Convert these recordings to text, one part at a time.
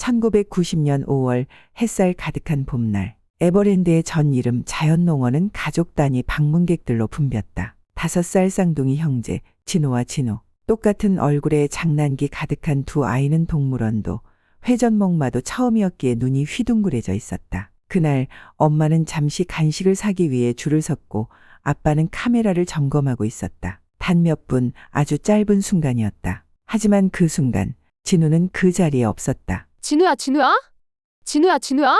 1990년 5월 햇살 가득한 봄날. 에버랜드의 전 이름 자연농원은 가족 단위 방문객들로 붐볐다. 5살 쌍둥이 형제 진호와 진호. 똑같은 얼굴에 장난기 가득한 두 아이는 동물원도 회전목마도 처음이었기에 눈이 휘둥그레져 있었다. 그날 엄마는 잠시 간식을 사기 위해 줄을 섰고 아빠는 카메라를 점검하고 있었다. 단 몇 분 아주 짧은 순간이었다. 하지만 그 순간 진우는 그 자리에 없었다. 진우야, 진우야? 진우야, 진우야?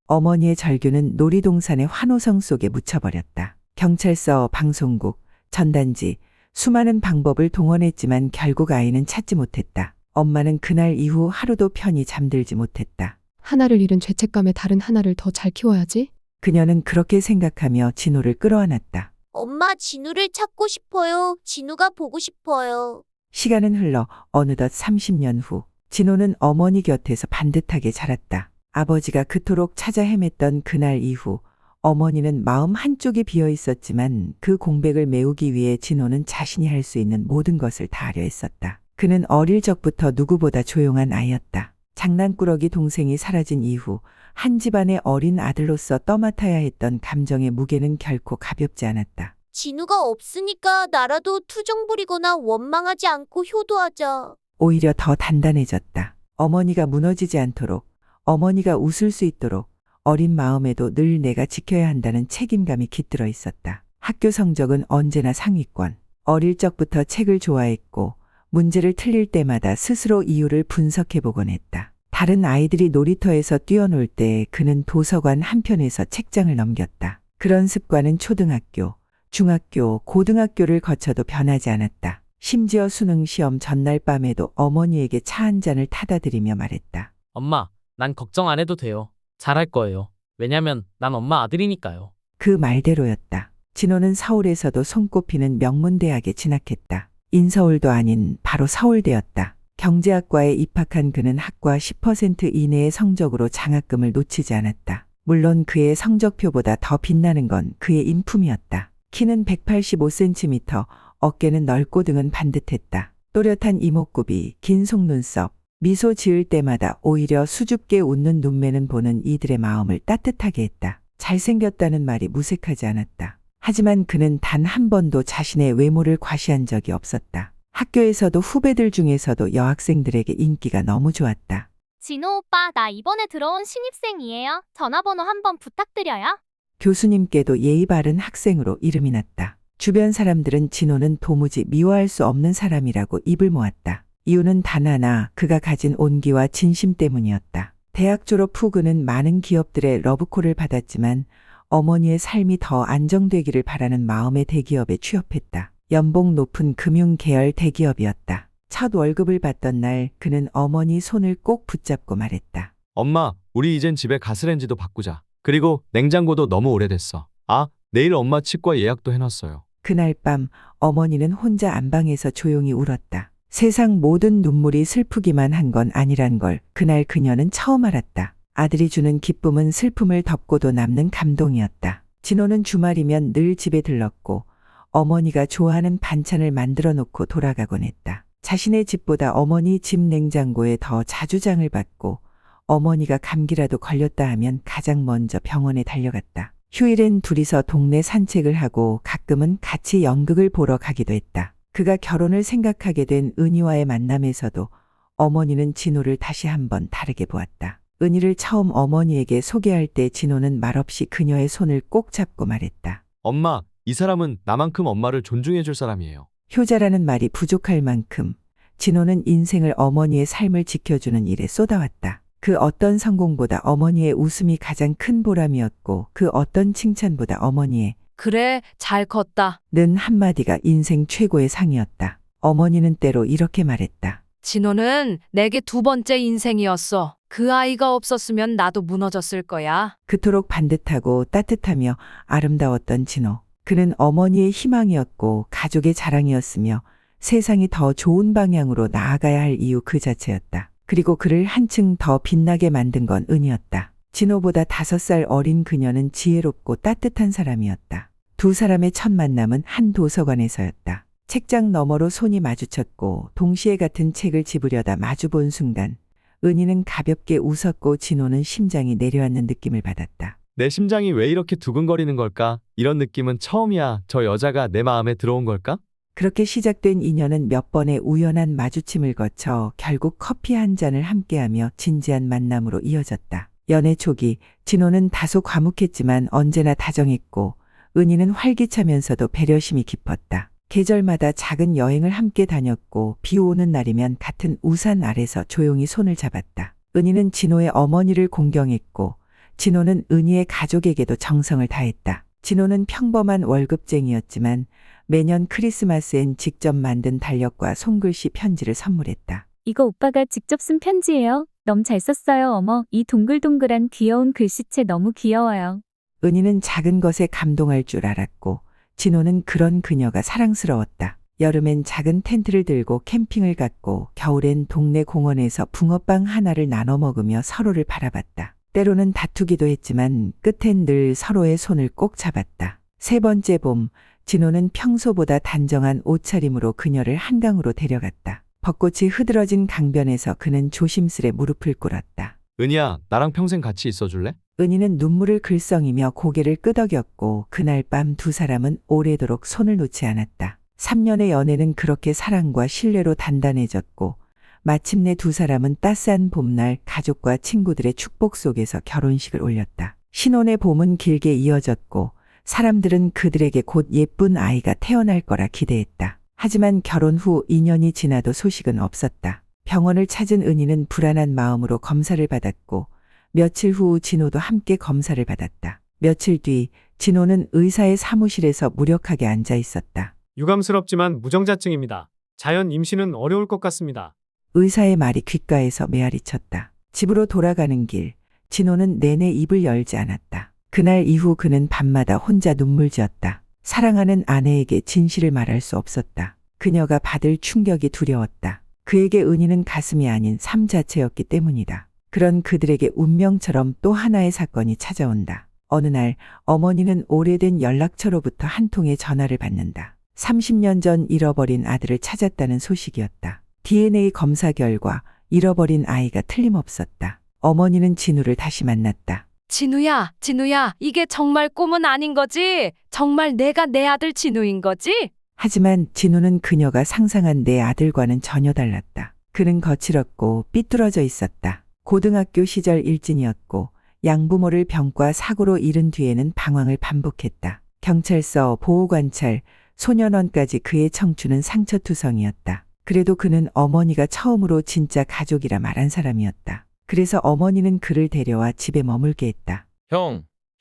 어머니의 절규는 놀이동산의 환호성 속에 묻혀버렸다. 경찰서, 방송국, 전단지, 수많은 방법을 동원했지만 결국 아이는 찾지 못했다. 엄마는 그날 이후 하루도 편히 잠들지 못했다. 하나를 잃은 죄책감에 다른 하나를 더 잘 키워야지. 그녀는 그렇게 생각하며 진우를 끌어안았다. 엄마, 진우를 찾고 싶어요. 진우가 보고 싶어요. 시간은 흘러 어느덧 30년 후 진호는 어머니 곁에서 반듯하게 자랐다. 아버지가 그토록 찾아 헤맸던 그날 이후 어머니는 마음 한쪽이 비어 있었지만 그 공백을 메우기 위해 진호는 자신이 할 수 있는 모든 것을 다하려 했었다. 그는 어릴 적부터 누구보다 조용한 아이였다. 장난꾸러기 동생이 사라진 이후 한 집안의 어린 아들로서 떠맡아야 했던 감정의 무게는 결코 가볍지 않았다. 진우가 없으니까 나라도 투정 부리거나 원망하지 않고 효도하자. 오히려 더 단단해졌다. 어머니가 무너지지 않도록, 어머니가 웃을 수 있도록 어린 마음에도 늘 내가 지켜야 한다는 책임감이 깃들어 있었다. 학교 성적은 언제나 상위권. 어릴 적부터 책을 좋아했고 문제를 틀릴 때마다 스스로 이유를 분석해보곤 했다. 다른 아이들이 놀이터에서 뛰어놀 때 그는 도서관 한편에서 책장을 넘겼다. 그런 습관은 초등학교, 중학교, 고등학교를 거쳐도 변하지 않았다. 심지어 수능 시험 전날 밤에도 어머니에게 차 한 잔을 타다 드리며 말했다. 엄마, 난 걱정 안 해도 돼요. 잘할 거예요. 왜냐면 난 엄마 아들이니까요. 그 말대로였다. 진호는 서울에서도 손꼽히는 명문대학에 진학했다. 인서울도 아닌 바로 서울대였다. 경제학과에 입학한 그는 학과 10% 이내의 성적으로 장학금을 놓치지 않았다. 물론 그의 성적표보다 더 빛나는 건 그의 인품이었다. 키는 185cm, 어깨는 넓고 등은 반듯했다. 또렷한 이목구비, 긴 속눈썹, 미소 지을 때마다 오히려 수줍게 웃는 눈매는 보는 이들의 마음을 따뜻하게 했다. 잘생겼다는 말이 무색하지 않았다. 하지만 그는 단 한 번도 자신의 외모를 과시한 적이 없었다. 학교에서도 후배들 중에서도 여학생들에게 인기가 너무 좋았다. 진호 오빠, 나 이번에 들어온 신입생이에요. 전화번호 한번 부탁드려요. 교수님께도 예의 바른 학생으로 이름이 났다. 주변 사람들은 진호는 도무지 미워할 수 없는 사람이라고 입을 모았다. 이유는 단 하나, 그가 가진 온기와 진심 때문이었다. 대학 졸업 후 그는 많은 기업들의 러브콜을 받았지만 어머니의 삶이 더 안정되기를 바라는 마음의 대기업에 취업했다. 연봉 높은 금융계열 대기업이었다. 첫 월급을 받던 날 그는 어머니 손을 꼭 붙잡고 말했다. 엄마, 우리 이젠 집에 가스레인지도 바꾸자. 그리고 냉장고도 너무 오래됐어. 아, 내일 엄마 치과 예약도 해놨어요. 그날 밤 어머니는 혼자 안방에서 조용히 울었다. 세상 모든 눈물이 슬프기만 한 건 아니란 걸 그날 그녀는 처음 알았다. 아들이 주는 기쁨은 슬픔을 덮고도 남는 감동이었다. 진호는 주말이면 늘 집에 들렀고 어머니가 좋아하는 반찬을 만들어 놓고 돌아가곤 했다. 자신의 집보다 어머니 집 냉장고에 더 자주 장을 받고 어머니가 감기라도 걸렸다 하면 가장 먼저 병원에 달려갔다. 휴일엔 둘이서 동네 산책을 하고 가끔은 같이 연극을 보러 가기도 했다. 그가 결혼을 생각하게 된 은희와의 만남에서도 어머니는 진호를 다시 한번 다르게 보았다. 은희를 처음 어머니에게 소개할 때 진호는 말없이 그녀의 손을 꼭 잡고 말했다. 엄마, 이 사람은 나만큼 엄마를 존중해 줄 사람이에요. 효자라는 말이 부족할 만큼 진호는 인생을 어머니의 삶을 지켜주는 일에 쏟아왔다. 그 어떤 성공보다 어머니의 웃음이 가장 큰 보람이었고 그 어떤 칭찬보다 어머니의 그래, 잘 컸다. 는 한마디가 인생 최고의 상이었다. 어머니는 때로 이렇게 말했다. 진호는 내게 두 번째 인생이었어. 그 아이가 없었으면 나도 무너졌을 거야. 그토록 반듯하고 따뜻하며 아름다웠던 진호. 그는 어머니의 희망이었고 가족의 자랑이었으며 세상이 더 좋은 방향으로 나아가야 할 이유 그 자체였다. 그리고 그를 한층 더 빛나게 만든 건 은이었다. 진호보다 5살 어린 그녀는 지혜롭고 따뜻한 사람이었다. 두 사람의 첫 만남은 한 도서관에서였다. 책장 너머로 손이 마주쳤고 동시에 같은 책을 집으려다 마주본 순간 은희는 가볍게 웃었고 진호는 심장이 내려앉는 느낌을 받았다. 내 심장이 왜 이렇게 두근거리는 걸까? 이런 느낌은 처음이야. 저 여자가 내 마음에 들어온 걸까? 그렇게 시작된 인연은 몇 번의 우연한 마주침을 거쳐 결국 커피 한 잔을 함께하며 진지한 만남으로 이어졌다. 연애 초기 진호는 다소 과묵했지만 언제나 다정했고 은희는 활기차면서도 배려심이 깊었다. 계절마다 작은 여행을 함께 다녔고 비 오는 날이면 같은 우산 아래서 조용히 손을 잡았다. 은희는 진호의 어머니를 공경했고 진호는 은희의 가족에게도 정성을 다했다. 진호는 평범한 월급쟁이였지만 매년 크리스마스엔 직접 만든 달력과 손글씨 편지를 선물했다. 이거 오빠가 직접 쓴 편지예요. 너무 잘 썼어요, 어머. 이 동글동글한 귀여운 글씨체 너무 귀여워요. 은희는 작은 것에 감동할 줄 알았고 진호는 그런 그녀가 사랑스러웠다. 여름엔 작은 텐트를 들고 캠핑을 갔고 겨울엔 동네 공원에서 붕어빵 하나를 나눠 먹으며 서로를 바라봤다. 때로는 다투기도 했지만 끝엔 늘 서로의 손을 꼭 잡았다. 세 번째 봄, 진호는 평소보다 단정한 옷차림으로 그녀를 한강으로 데려갔다. 벚꽃이 흐드러진 강변에서 그는 조심스레 무릎을 꿇었다. 은희야, 나랑 평생 같이 있어줄래? 은희는 눈물을 글썽이며 고개를 끄덕였고 그날 밤 두 사람은 오래도록 손을 놓지 않았다. 3년의 연애는 그렇게 사랑과 신뢰로 단단해졌고 마침내 두 사람은 따스한 봄날 가족과 친구들의 축복 속에서 결혼식을 올렸다. 신혼의 봄은 길게 이어졌고 사람들은 그들에게 곧 예쁜 아이가 태어날 거라 기대했다. 하지만 결혼 후 2년이 지나도 소식은 없었다. 병원을 찾은 은희는 불안한 마음으로 검사를 받았고 며칠 후 진호도 함께 검사를 받았다. 며칠 뒤 진호는 의사의 사무실에서 무력하게 앉아 있었다. 유감스럽지만 무정자증입니다. 자연 임신은 어려울 것 같습니다. 의사의 말이 귓가에서 메아리 쳤다. 집으로 돌아가는 길, 진호는 내내 입을 열지 않았다. 그날 이후 그는 밤마다 혼자 눈물 지었다. 사랑하는 아내에게 진실을 말할 수 없었다. 그녀가 받을 충격이 두려웠다. 그에게 은희는 가슴이 아닌 삶 자체였기 때문이다. 그런 그들에게 운명처럼 또 하나의 사건이 찾아온다. 어느 날 어머니는 오래된 연락처로부터 한 통의 전화를 받는다. 30년 전 잃어버린 아들을 찾았다는 소식이었다. DNA 검사 결과 잃어버린 아이가 틀림없었다. 어머니는 진우를 다시 만났다. 진우야, 진우야, 이게 정말 꿈은 아닌 거지? 정말 내가 내 아들 진우인 거지? 하지만 진우는 그녀가 상상한 내 아들과는 전혀 달랐다. 그는 거칠었고 삐뚤어져 있었다. 고등학교 시절 일진이었고 양부모를 병과 사고로 잃은 뒤에는 방황을 반복했다. 경찰서, 보호관찰, 소년원까지 그의 청춘은 상처투성이었다. 그래도 그는 어머니가 처음으로 진짜 가족이라 말한 사람이었다. 그래서 어머니는 그를 데려와 집에 머물게 했다.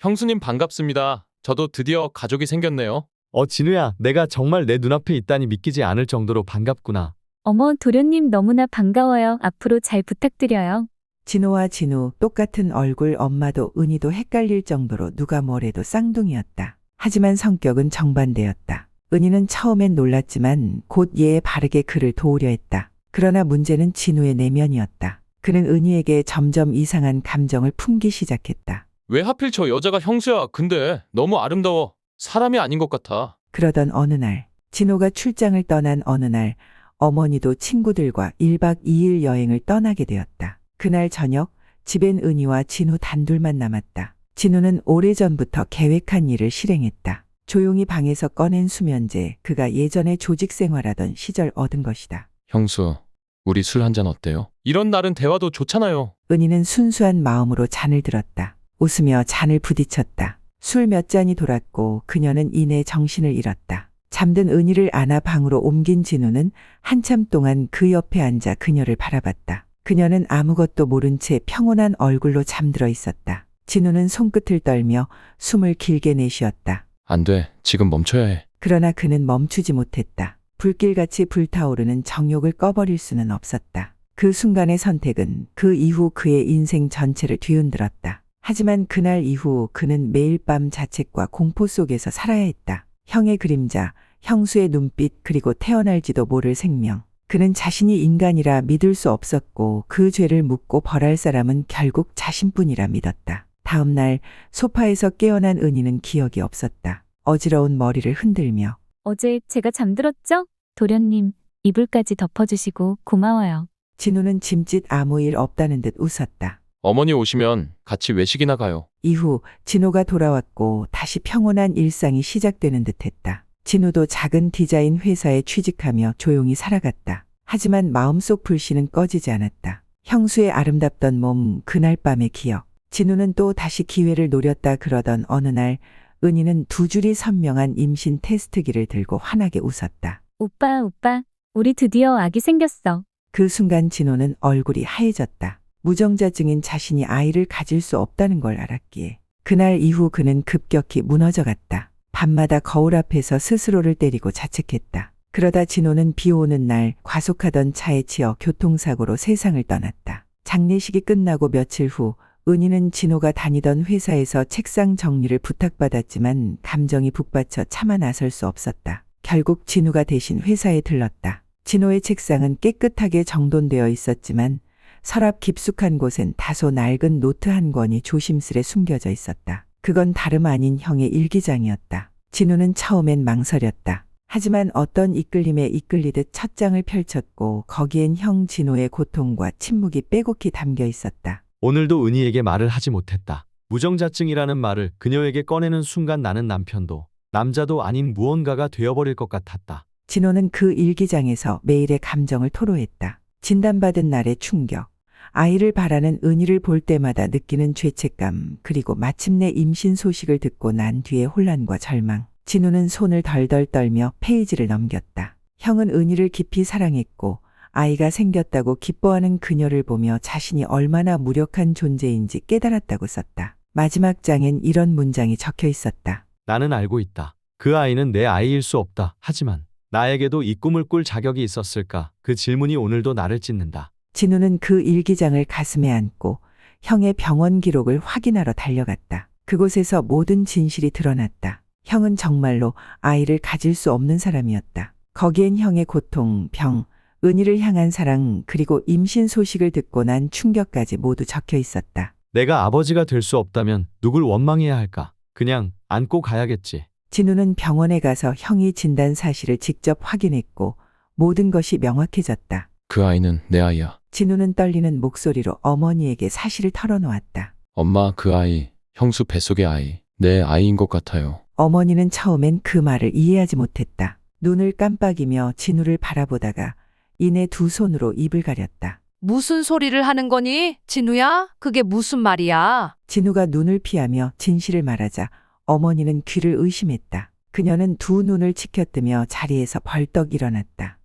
형수님 반갑습니다. 저도 드디어 가족이 생겼네요. 진우야, 내가 정말 내 눈앞에 있다니 믿기지 않을 정도로 반갑구나. 어머, 도련님 너무나 반가워요. 앞으로 잘 부탁드려요. 진호와 진우 똑같은 얼굴, 엄마도 은희도 헷갈릴 정도로 누가 뭐래도 쌍둥이였다. 하지만 성격은 정반대였다. 은희는 처음엔 놀랐지만 곧 얘에 바르게 그를 도우려 했다. 그러나 문제는 진우의 내면이었다. 그는 은희에게 점점 이상한 감정을 품기 시작했다. 왜 하필 저 여자가 형수야? 근데 너무 아름다워. 사람이 아닌 것 같아. 그러던 어느 날, 진호가 출장을 떠난 어느 날, 어머니도 친구들과 1박 2일 여행을 떠나게 되었다. 그날 저녁, 집엔 은희와 진우 단둘만 남았다. 진우는 오래전부터 계획한 일을 실행했다. 조용히 방에서 꺼낸 수면제, 그가 예전에 조직 생활하던 시절 얻은 것이다. 형수, 우리 술 한잔 어때요? 이런 날은 대화도 좋잖아요. 은희는 순수한 마음으로 잔을 들었다. 웃으며 잔을 부딪혔다. 술 몇 잔이 돌았고 그녀는 이내 정신을 잃었다. 잠든 은희를 안아 방으로 옮긴 진우는 한참 동안 그 옆에 앉아 그녀를 바라봤다. 그녀는 아무것도 모른 채 평온한 얼굴로 잠들어 있었다. 진우는 손끝을 떨며 숨을 길게 내쉬었다. 안 돼. 지금 멈춰야 해. 그러나 그는 멈추지 못했다. 불길같이 불타오르는 정욕을 꺼버릴 수는 없었다. 그 순간의 선택은 그 이후 그의 인생 전체를 뒤흔들었다. 하지만 그날 이후 그는 매일 밤 자책과 공포 속에서 살아야 했다. 형의 그림자, 형수의 눈빛, 그리고 태어날지도 모를 생명. 그는 자신이 인간이라 믿을 수 없었고 그 죄를 묻고 벌할 사람은 결국 자신뿐이라 믿었다. 다음 날 소파에서 깨어난 은희는 기억이 없었다. 어지러운 머리를 흔들며 어제 제가 잠들었죠? 도련님, 이불까지 덮어주시고 고마워요. 진우는 짐짓 아무 일 없다는 듯 웃었다. 어머니 오시면 같이 외식이나 가요. 이후 진호가 돌아왔고 다시 평온한 일상이 시작되는 듯했다. 진우도 작은 디자인 회사에 취직하며 조용히 살아갔다. 하지만 마음속 불씨는 꺼지지 않았다. 형수의 아름답던 몸, 그날 밤의 기억. 진우는 또 다시 기회를 노렸다 그러던 어느 날 은희는 두 줄이 선명한 임신 테스트기를 들고 환하게 웃었다. 오빠, 우리 드디어 아기 생겼어. 그 순간 진호는 얼굴이 하얘졌다. 무정자증인 자신이 아이를 가질 수 없다는 걸 알았기에. 그날 이후 그는 급격히 무너져갔다. 밤마다 거울 앞에서 스스로를 때리고 자책했다. 그러다 진호는 비 오는 날 과속하던 차에 치여 교통사고로 세상을 떠났다. 장례식이 끝나고 며칠 후 은희는 진호가 다니던 회사에서 책상 정리를 부탁받았지만 감정이 북받쳐 차마 나설 수 없었다. 결국 진우가 대신 회사에 들렀다. 진호의 책상은 깨끗하게 정돈되어 있었지만 서랍 깊숙한 곳엔 다소 낡은 노트 한 권이 조심스레 숨겨져 있었다. 그건 다름 아닌 형의 일기장이었다. 진우는 처음엔 망설였다. 하지만 어떤 이끌림에 이끌리듯 첫 장을 펼쳤고 거기엔 형 진호의 고통과 침묵이 빼곡히 담겨 있었다. 오늘도 은희에게 말을 하지 못했다. 무정자증이라는 말을 그녀에게 꺼내는 순간 나는 남편도 남자도 아닌 무언가가 되어버릴 것 같았다. 진호는 그 일기장에서 매일의 감정을 토로했다. 진단받은 날의 충격, 아이를 바라는 은희를 볼 때마다 느끼는 죄책감, 그리고 마침내 임신 소식을 듣고 난 뒤의 혼란과 절망. 진우는 손을 덜덜 떨며 페이지를 넘겼다. 형은 은희를 깊이 사랑했고 아이가 생겼다고 기뻐하는 그녀를 보며 자신이 얼마나 무력한 존재인지 깨달았다고 썼다. 마지막 장엔 이런 문장이 적혀 있었다. 나는 알고 있다. 그 아이는 내 아이일 수 없다. 하지만 나에게도 이 꿈을 꿀 자격이 있었을까? 그 질문이 오늘도 나를 찢는다. 진우는 그 일기장을 가슴에 안고 형의 병원 기록을 확인하러 달려갔다. 그곳에서 모든 진실이 드러났다. 형은 정말로 아이를 가질 수 없는 사람이었다. 거기엔 형의 고통, 병, 은희를 향한 사랑, 그리고 임신 소식을 듣고 난 충격까지 모두 적혀 있었다. 내가 아버지가 될 수 없다면 누굴 원망해야 할까? 그냥 안고 가야겠지. 진우는 병원에 가서 형이 진단 사실을 직접 확인했고 모든 것이 명확해졌다. 그 아이는 내 아이야. 진우는 떨리는 목소리로 어머니에게 사실을 털어놓았다. 엄마, 그 아이, 형수 뱃속의 아이, 내 아이인 것 같아요. 어머니는 처음엔 그 말을 이해하지 못했다. 눈을 깜빡이며 진우를 바라보다가 이내 두 손으로 입을 가렸다. 무슨 소리를 하는 거니? 진우야? 그게 무슨 말이야? 진우가 눈을 피하며 진실을 말하자 어머니는 귀를 의심했다. 그녀는 두 눈을 치켜뜨며 자리에서 벌떡 일어났다.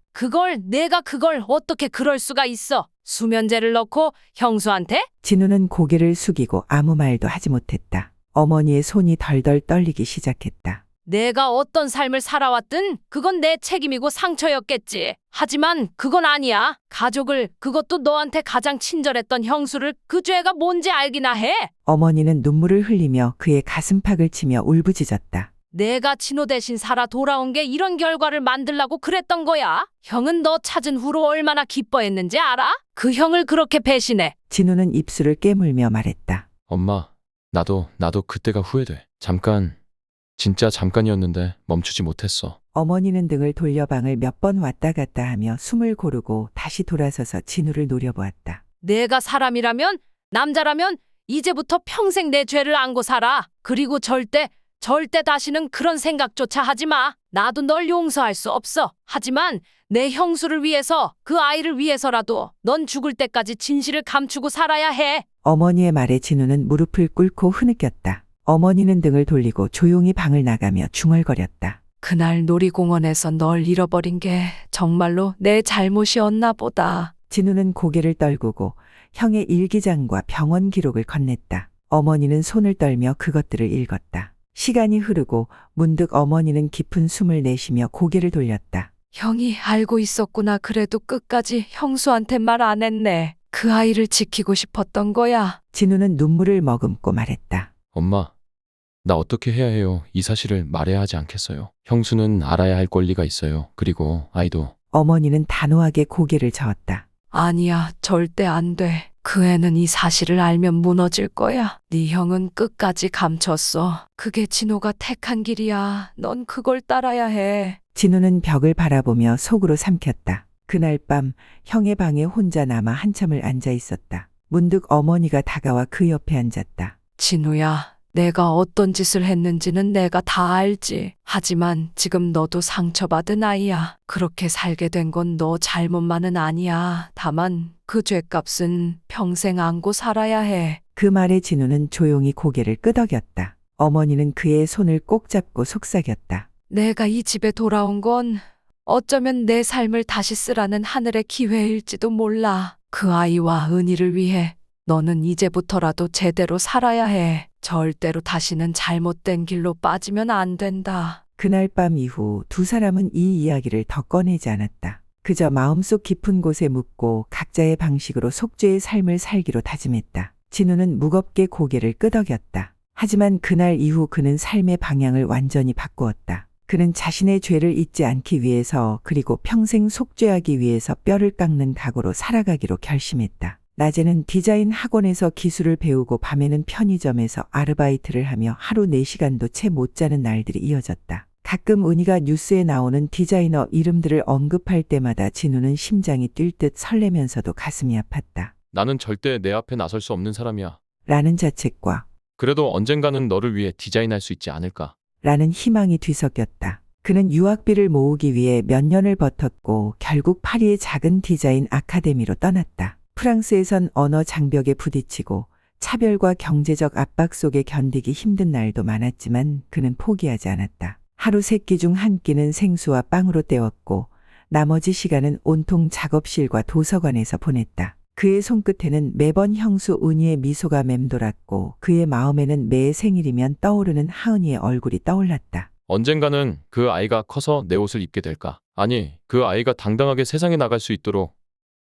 내가 그걸 어떻게 그럴 수가 있어? 수면제를 넣고 형수한테? 진우는 고개를 숙이고 아무 말도 하지 못했다. 어머니의 손이 덜덜 떨리기 시작했다. 내가 어떤 삶을 살아왔든 그건 내 책임이고 상처였겠지. 하지만 그건 아니야. 가족을, 그것도 너한테 가장 친절했던 형수를 그 죄가 뭔지 알기나 해. 어머니는 눈물을 흘리며 그의 가슴팍을 치며 울부짖었다. 내가 진호 대신 살아 돌아온 게 이런 결과를 만들라고 그랬던 거야. 형은 너 찾은 후로 얼마나 기뻐했는지 알아? 그 형을 그렇게 배신해. 진우는 입술을 깨물며 말했다. 엄마, 나도 그때가 후회돼. 진짜 잠깐이었는데 멈추지 못했어. 어머니는 등을 돌려 방을 몇 번 왔다 갔다 하며 숨을 고르고 다시 돌아서서 진우를 노려보았다. 내가 사람이라면, 남자라면 이제부터 평생 내 죄를 안고 살아. 그리고 절대 다시는 그런 생각조차 하지 마. 나도 널 용서할 수 없어. 하지만 내 형수를 위해서, 그 아이를 위해서라도 넌 죽을 때까지 진실을 감추고 살아야 해. 어머니의 말에 진우는 무릎을 꿇고 흐느꼈다. 어머니는 등을 돌리고 조용히 방을 나가며 중얼거렸다. 그날 놀이공원에서 널 잃어버린 게 정말로 내 잘못이었나 보다. 진우는 고개를 떨구고 형의 일기장과 병원 기록을 건넸다. 어머니는 손을 떨며 그것들을 읽었다. 시간이 흐르고 문득 어머니는 깊은 숨을 내쉬며 고개를 돌렸다. 형이 알고 있었구나. 그래도 끝까지 형수한테 말 안 했네. 그 아이를 지키고 싶었던 거야. 진우는 눈물을 머금고 말했다. 엄마, 나 어떻게 해야 해요? 이 사실을 말해야 하지 않겠어요? 형수는 알아야 할 권리가 있어요. 그리고 아이도. 어머니는 단호하게 고개를 저었다. 아니야, 절대 안 돼. 그 애는 이 사실을 알면 무너질 거야. 네 형은 끝까지 감췄어. 그게 진호가 택한 길이야. 넌 그걸 따라야 해. 진우는 벽을 바라보며 속으로 삼켰다. 그날 밤 형의 방에 혼자 남아 한참을 앉아 있었다. 문득 어머니가 다가와 그 옆에 앉았다. 진우야, 내가 어떤 짓을 했는지는 내가 다 알지. 하지만 지금 너도 상처받은 아이야. 그렇게 살게 된 건 너 잘못만은 아니야. 다만 그 죄값은 평생 안고 살아야 해. 그 말에 진우는 조용히 고개를 끄덕였다. 어머니는 그의 손을 꼭 잡고 속삭였다. 내가 이 집에 돌아온 건 어쩌면 내 삶을 다시 쓰라는 하늘의 기회일지도 몰라. 그 아이와 은희를 위해 너는 이제부터라도 제대로 살아야 해. 절대로 다시는 잘못된 길로 빠지면 안 된다. 그날 밤 이후 두 사람은 이 이야기를 더 꺼내지 않았다. 그저 마음속 깊은 곳에 묻고 각자의 방식으로 속죄의 삶을 살기로 다짐했다. 진우는 무겁게 고개를 끄덕였다. 하지만 그날 이후 그는 삶의 방향을 완전히 바꾸었다. 그는 자신의 죄를 잊지 않기 위해서 그리고 평생 속죄하기 위해서 뼈를 깎는 각오로 살아가기로 결심했다. 낮에는 디자인 학원에서 기술을 배우고 밤에는 편의점에서 아르바이트를 하며 하루 4시간도 채 못 자는 날들이 이어졌다. 가끔 은희가 뉴스에 나오는 디자이너 이름들을 언급할 때마다 진우는 심장이 뛸 듯 설레면서도 가슴이 아팠다. 나는 절대 내 앞에 나설 수 없는 사람이야. 라는 자책과 그래도 언젠가는 너를 위해 디자인할 수 있지 않을까? 라는 희망이 뒤섞였다. 그는 유학비를 모으기 위해 몇 년을 버텼고 결국 파리의 작은 디자인 아카데미로 떠났다. 프랑스에선 언어 장벽에 부딪히고 차별과 경제적 압박 속에 견디기 힘든 날도 많았지만 그는 포기하지 않았다. 하루 3끼 중 1끼는 생수와 빵으로 때웠고 나머지 시간은 온통 작업실과 도서관에서 보냈다. 그의 손끝에는 매번 형수 은희의 미소가 맴돌았고 그의 마음에는 매해 생일이면 떠오르는 하은이의 얼굴이 떠올랐다. 언젠가는 그 아이가 커서 내 옷을 입게 될까? 아니, 그 아이가 당당하게 세상에 나갈 수 있도록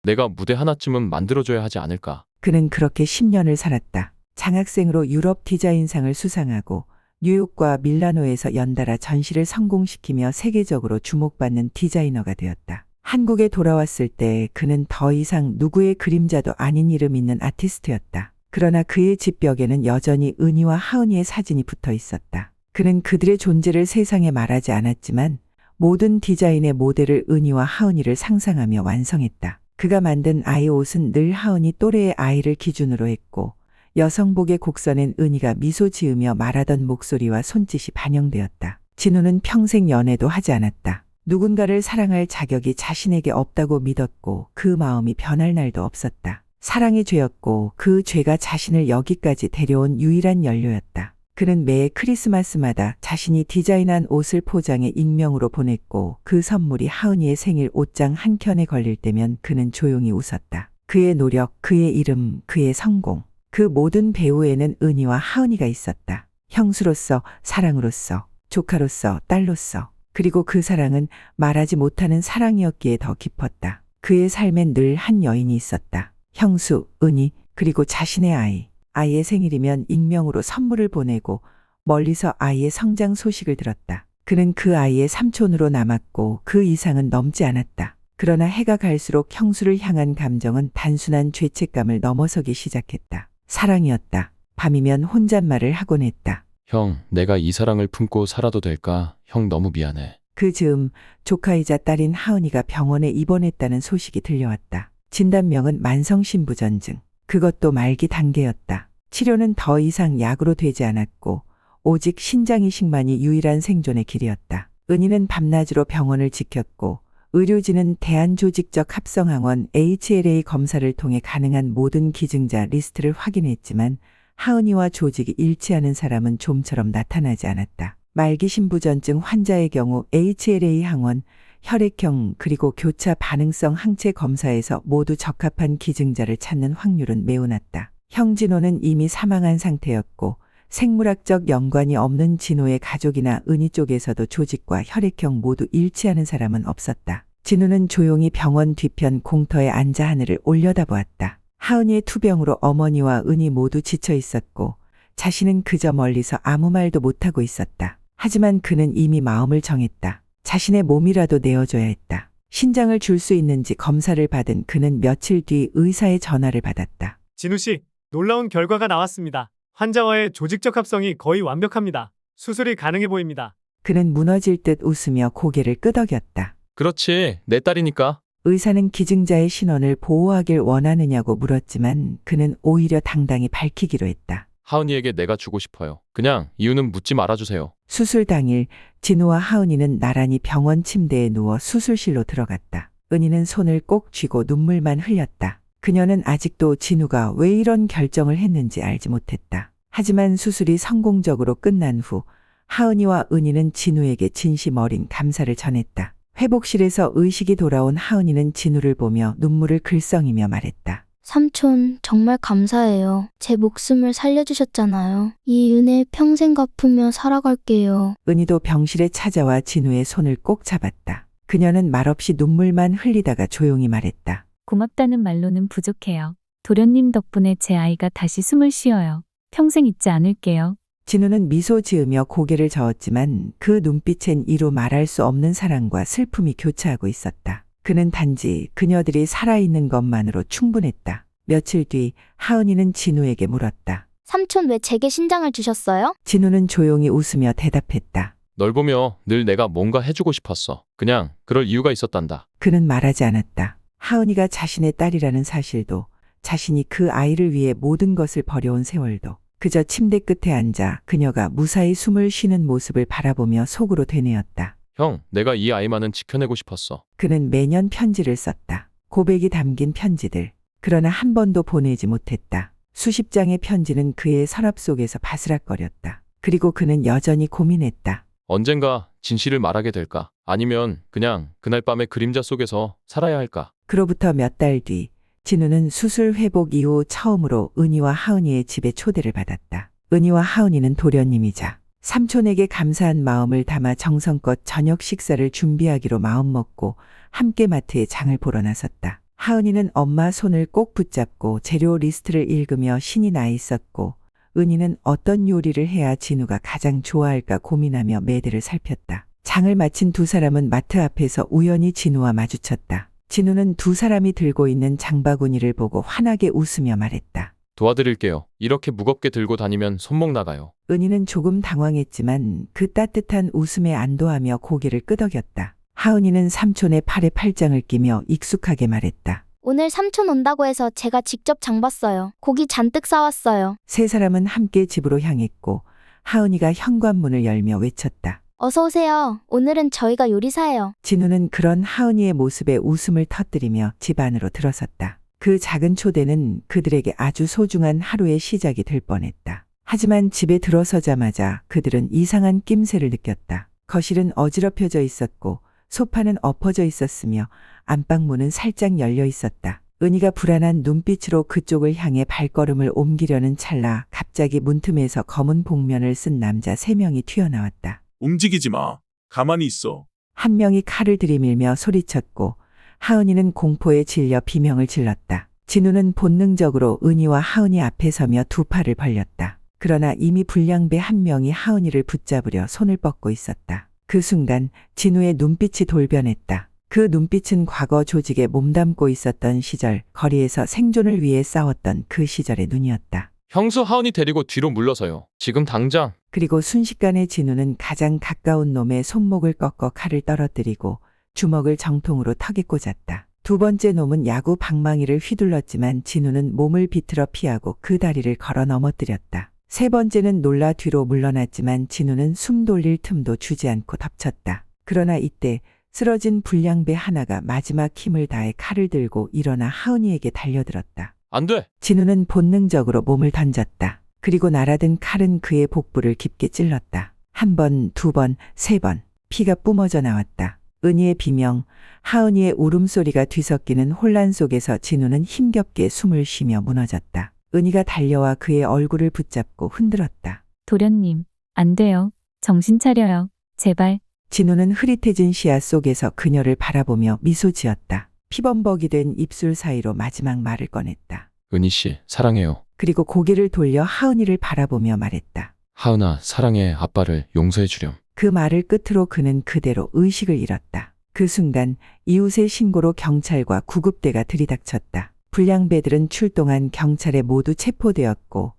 내가 무대 하나쯤은 만들어줘야 하지 않을까? 그는 그렇게 10년을 살았다. 장학생으로 유럽 디자인상을 수상하고 뉴욕과 밀라노에서 연달아 전시를 성공시키며 세계적으로 주목받는 디자이너가 되었다. 한국에 돌아왔을 때 그는 더 이상 누구의 그림자도 아닌 이름 있는 아티스트였다. 그러나 그의 집벽에는 여전히 은희와 하은이의 사진이 붙어 있었다. 그는 그들의 존재를 세상에 말하지 않았지만 모든 디자인의 모델을 은희와 하은이를 상상하며 완성했다. 그가 만든 아이 옷은 늘 하은이 또래의 아이를 기준으로 했고 여성복의 곡선엔 은희가 미소 지으며 말하던 목소리와 손짓이 반영되었다. 진우는 평생 연애도 하지 않았다. 누군가를 사랑할 자격이 자신에게 없다고 믿었고 그 마음이 변할 날도 없었다. 사랑이 죄였고 그 죄가 자신을 여기까지 데려온 유일한 연료였다. 그는 매 크리스마스마다 자신이 디자인한 옷을 포장해 익명으로 보냈고 그 선물이 하은이의 생일 옷장 한 켠에 걸릴 때면 그는 조용히 웃었다. 그의 노력, 그의 이름, 그의 성공, 그 모든 배후에는 은희와 하은이가 있었다. 형수로서, 사랑으로서, 조카로서, 딸로서. 그리고 그 사랑은 말하지 못하는 사랑이었기에 더 깊었다. 그의 삶엔 늘 한 여인이 있었다. 형수, 은희, 그리고 자신의 아이. 아이의 생일이면 익명으로 선물을 보내고 멀리서 아이의 성장 소식을 들었다. 그는 그 아이의 삼촌으로 남았고 그 이상은 넘지 않았다. 그러나 해가 갈수록 형수를 향한 감정은 단순한 죄책감을 넘어서기 시작했다. 사랑이었다. 밤이면 혼잣말을 하곤 했다. 형, 내가 이 사랑을 품고 살아도 될까? 형 너무 미안해. 그 즈음 조카이자 딸인 하은이가 병원에 입원했다는 소식이 들려왔다. 진단명은 만성신부전증. 그것도 말기 단계였다. 치료는 더 이상 약으로 되지 않았고 오직 신장 이식만이 유일한 생존의 길이었다. 은희는 밤낮으로 병원을 지켰고 의료진은 대한조직적 합성항원 HLA 검사를 통해 가능한 모든 기증자 리스트를 확인했지만 하은이와 조직이 일치하는 사람은 좀처럼 나타나지 않았다. 말기 신부전증 환자의 경우 HLA 항원, 혈액형 그리고 교차 반응성 항체 검사에서 모두 적합한 기증자를 찾는 확률은 매우 낮다. 형진호는 이미 사망한 상태였고 생물학적 연관이 없는 진호의 가족이나 은희 쪽에서도 조직과 혈액형 모두 일치하는 사람은 없었다. 진우는 조용히 병원 뒤편 공터에 앉아 하늘을 올려다보았다. 하은이의 투병으로 어머니와 은희 모두 지쳐 있었고 자신은 그저 멀리서 아무 말도 못하고 있었다. 하지만 그는 이미 마음을 정했다. 자신의 몸이라도 내어줘야 했다. 신장을 줄 수 있는지 검사를 받은 그는 며칠 뒤 의사의 전화를 받았다. 진우 씨, 놀라운 결과가 나왔습니다. 환자와의 조직적 합성이 거의 완벽합니다. 수술이 가능해 보입니다. 그는 무너질 듯 웃으며 고개를 끄덕였다. 그렇지, 내 딸이니까. 의사는 기증자의 신원을 보호하길 원하느냐고 물었지만 그는 오히려 당당히 밝히기로 했다. 하은이에게 내가 주고 싶어요. 그냥 이유는 묻지 말아주세요. 수술 당일 진우와 하은이는 나란히 병원 침대에 누워 수술실로 들어갔다. 은희는 손을 꼭 쥐고 눈물만 흘렸다. 그녀는 아직도 진우가 왜 이런 결정을 했는지 알지 못했다. 하지만 수술이 성공적으로 끝난 후 하은이와 은희는 진우에게 진심 어린 감사를 전했다. 회복실에서 의식이 돌아온 하은이는 진우를 보며 눈물을 글썽이며 말했다. 삼촌, 정말 감사해요. 제 목숨을 살려주셨잖아요. 이 은혜 평생 갚으며 살아갈게요. 은희도 병실에 찾아와 진우의 손을 꼭 잡았다. 그녀는 말없이 눈물만 흘리다가 조용히 말했다. 고맙다는 말로는 부족해요. 도련님 덕분에 제 아이가 다시 숨을 쉬어요. 평생 잊지 않을게요. 진우는 미소 지으며 고개를 저었지만 그 눈빛엔 이루 말할 수 없는 사랑과 슬픔이 교차하고 있었다. 그는 단지 그녀들이 살아있는 것만으로 충분했다. 며칠 뒤 하은이는 진우에게 물었다. 삼촌 왜 제게 신장을 주셨어요? 진우는 조용히 웃으며 대답했다. 널 보며 늘 내가 뭔가 해주고 싶었어. 그냥 그럴 이유가 있었단다. 그는 말하지 않았다. 하은이가 자신의 딸이라는 사실도, 자신이 그 아이를 위해 모든 것을 버려온 세월도, 그저 침대 끝에 앉아 그녀가 무사히 숨을 쉬는 모습을 바라보며 속으로 되뇌었다. 형, 내가 이 아이만은 지켜내고 싶었어. 그는 매년 편지를 썼다. 고백이 담긴 편지들. 그러나 한 번도 보내지 못했다. 수십 장의 편지는 그의 서랍 속에서 바스락거렸다. 그리고 그는 여전히 고민했다. 언젠가 진실을 말하게 될까? 아니면 그냥 그날 밤의 그림자 속에서 살아야 할까? 그로부터 몇 달 뒤 진우는 수술 회복 이후 처음으로 은희와 하은이의 집에 초대를 받았다. 은희와 하은이는 도련님이자 삼촌에게 감사한 마음을 담아 정성껏 저녁 식사를 준비하기로 마음먹고 함께 마트에 장을 보러 나섰다. 하은이는 엄마 손을 꼭 붙잡고 재료 리스트를 읽으며 신이 나 있었고, 은희는 어떤 요리를 해야 진우가 가장 좋아할까 고민하며 매대를 살폈다. 장을 마친 두 사람은 마트 앞에서 우연히 진우와 마주쳤다. 진우는 두 사람이 들고 있는 장바구니를 보고 환하게 웃으며 말했다. 도와드릴게요. 이렇게 무겁게 들고 다니면 손목 나가요. 은희는 조금 당황했지만 그 따뜻한 웃음에 안도하며 고개를 끄덕였다. 하은이는 삼촌의 팔에 팔짱을 끼며 익숙하게 말했다. 오늘 삼촌 온다고 해서 제가 직접 장 봤어요. 고기 잔뜩 사왔어요. 세 사람은 함께 집으로 향했고 하은이가 현관문을 열며 외쳤다. 어서 오세요. 오늘은 저희가 요리사예요. 진우는 그런 하은이의 모습에 웃음을 터뜨리며 집 안으로 들어섰다. 그 작은 초대는 그들에게 아주 소중한 하루의 시작이 될 뻔했다. 하지만 집에 들어서자마자 그들은 이상한 낌새를 느꼈다. 거실은 어지럽혀져 있었고 소파는 엎어져 있었으며 안방문은 살짝 열려 있었다. 은희가 불안한 눈빛으로 그쪽을 향해 발걸음을 옮기려는 찰나 갑자기 문틈에서 검은 복면을 쓴 남자 3명이 튀어나왔다. 움직이지 마. 가만히 있어. 한 명이 칼을 들이밀며 소리쳤고 하은이는 공포에 질려 비명을 질렀다. 진우는 본능적으로 은희와 하은이 앞에 서며 두 팔을 벌렸다. 그러나 이미 불량배 한 명이 하은이를 붙잡으려 손을 뻗고 있었다. 그 순간 진우의 눈빛이 돌변했다. 그 눈빛은 과거 조직에 몸담고 있었던 시절, 거리에서 생존을 위해 싸웠던 그 시절의 눈이었다. 형수 하은이 데리고 뒤로 물러서요. 지금 당장. 그리고 순식간에 진우는 가장 가까운 놈의 손목을 꺾어 칼을 떨어뜨리고 주먹을 정통으로 턱에 꽂았다. 두 번째 놈은 야구 방망이를 휘둘렀지만 진우는 몸을 비틀어 피하고 그 다리를 걸어 넘어뜨렸다. 세 번째는 놀라 뒤로 물러났지만 진우는 숨 돌릴 틈도 주지 않고 덮쳤다. 그러나 이때 쓰러진 불량배 하나가 마지막 힘을 다해 칼을 들고 일어나 하은이에게 달려들었다. 안 돼! 진우는 본능적으로 몸을 던졌다. 그리고 날아든 칼은 그의 복부를 깊게 찔렀다. 한 번, 두 번, 세 번. 피가 뿜어져 나왔다. 은희의 비명, 하은이의 울음소리가 뒤섞이는 혼란 속에서 진우는 힘겹게 숨을 쉬며 무너졌다. 은희가 달려와 그의 얼굴을 붙잡고 흔들었다. 도련님, 안 돼요. 정신 차려요. 제발. 진우는 흐릿해진 시야 속에서 그녀를 바라보며 미소 지었다. 피범벅이 된 입술 사이로 마지막 말을 꺼냈다. 은희 씨, 사랑해요. 그리고 고개를 돌려 하은이를 바라보며 말했다. 하은아, 사랑해. 아빠를 용서해 주렴. 그 말을 끝으로 그는 그대로 의식을 잃었다. 그 순간 이웃의 신고로 경찰과 구급대가 들이닥쳤다. 불량배들은 출동한 경찰에 모두 체포되었고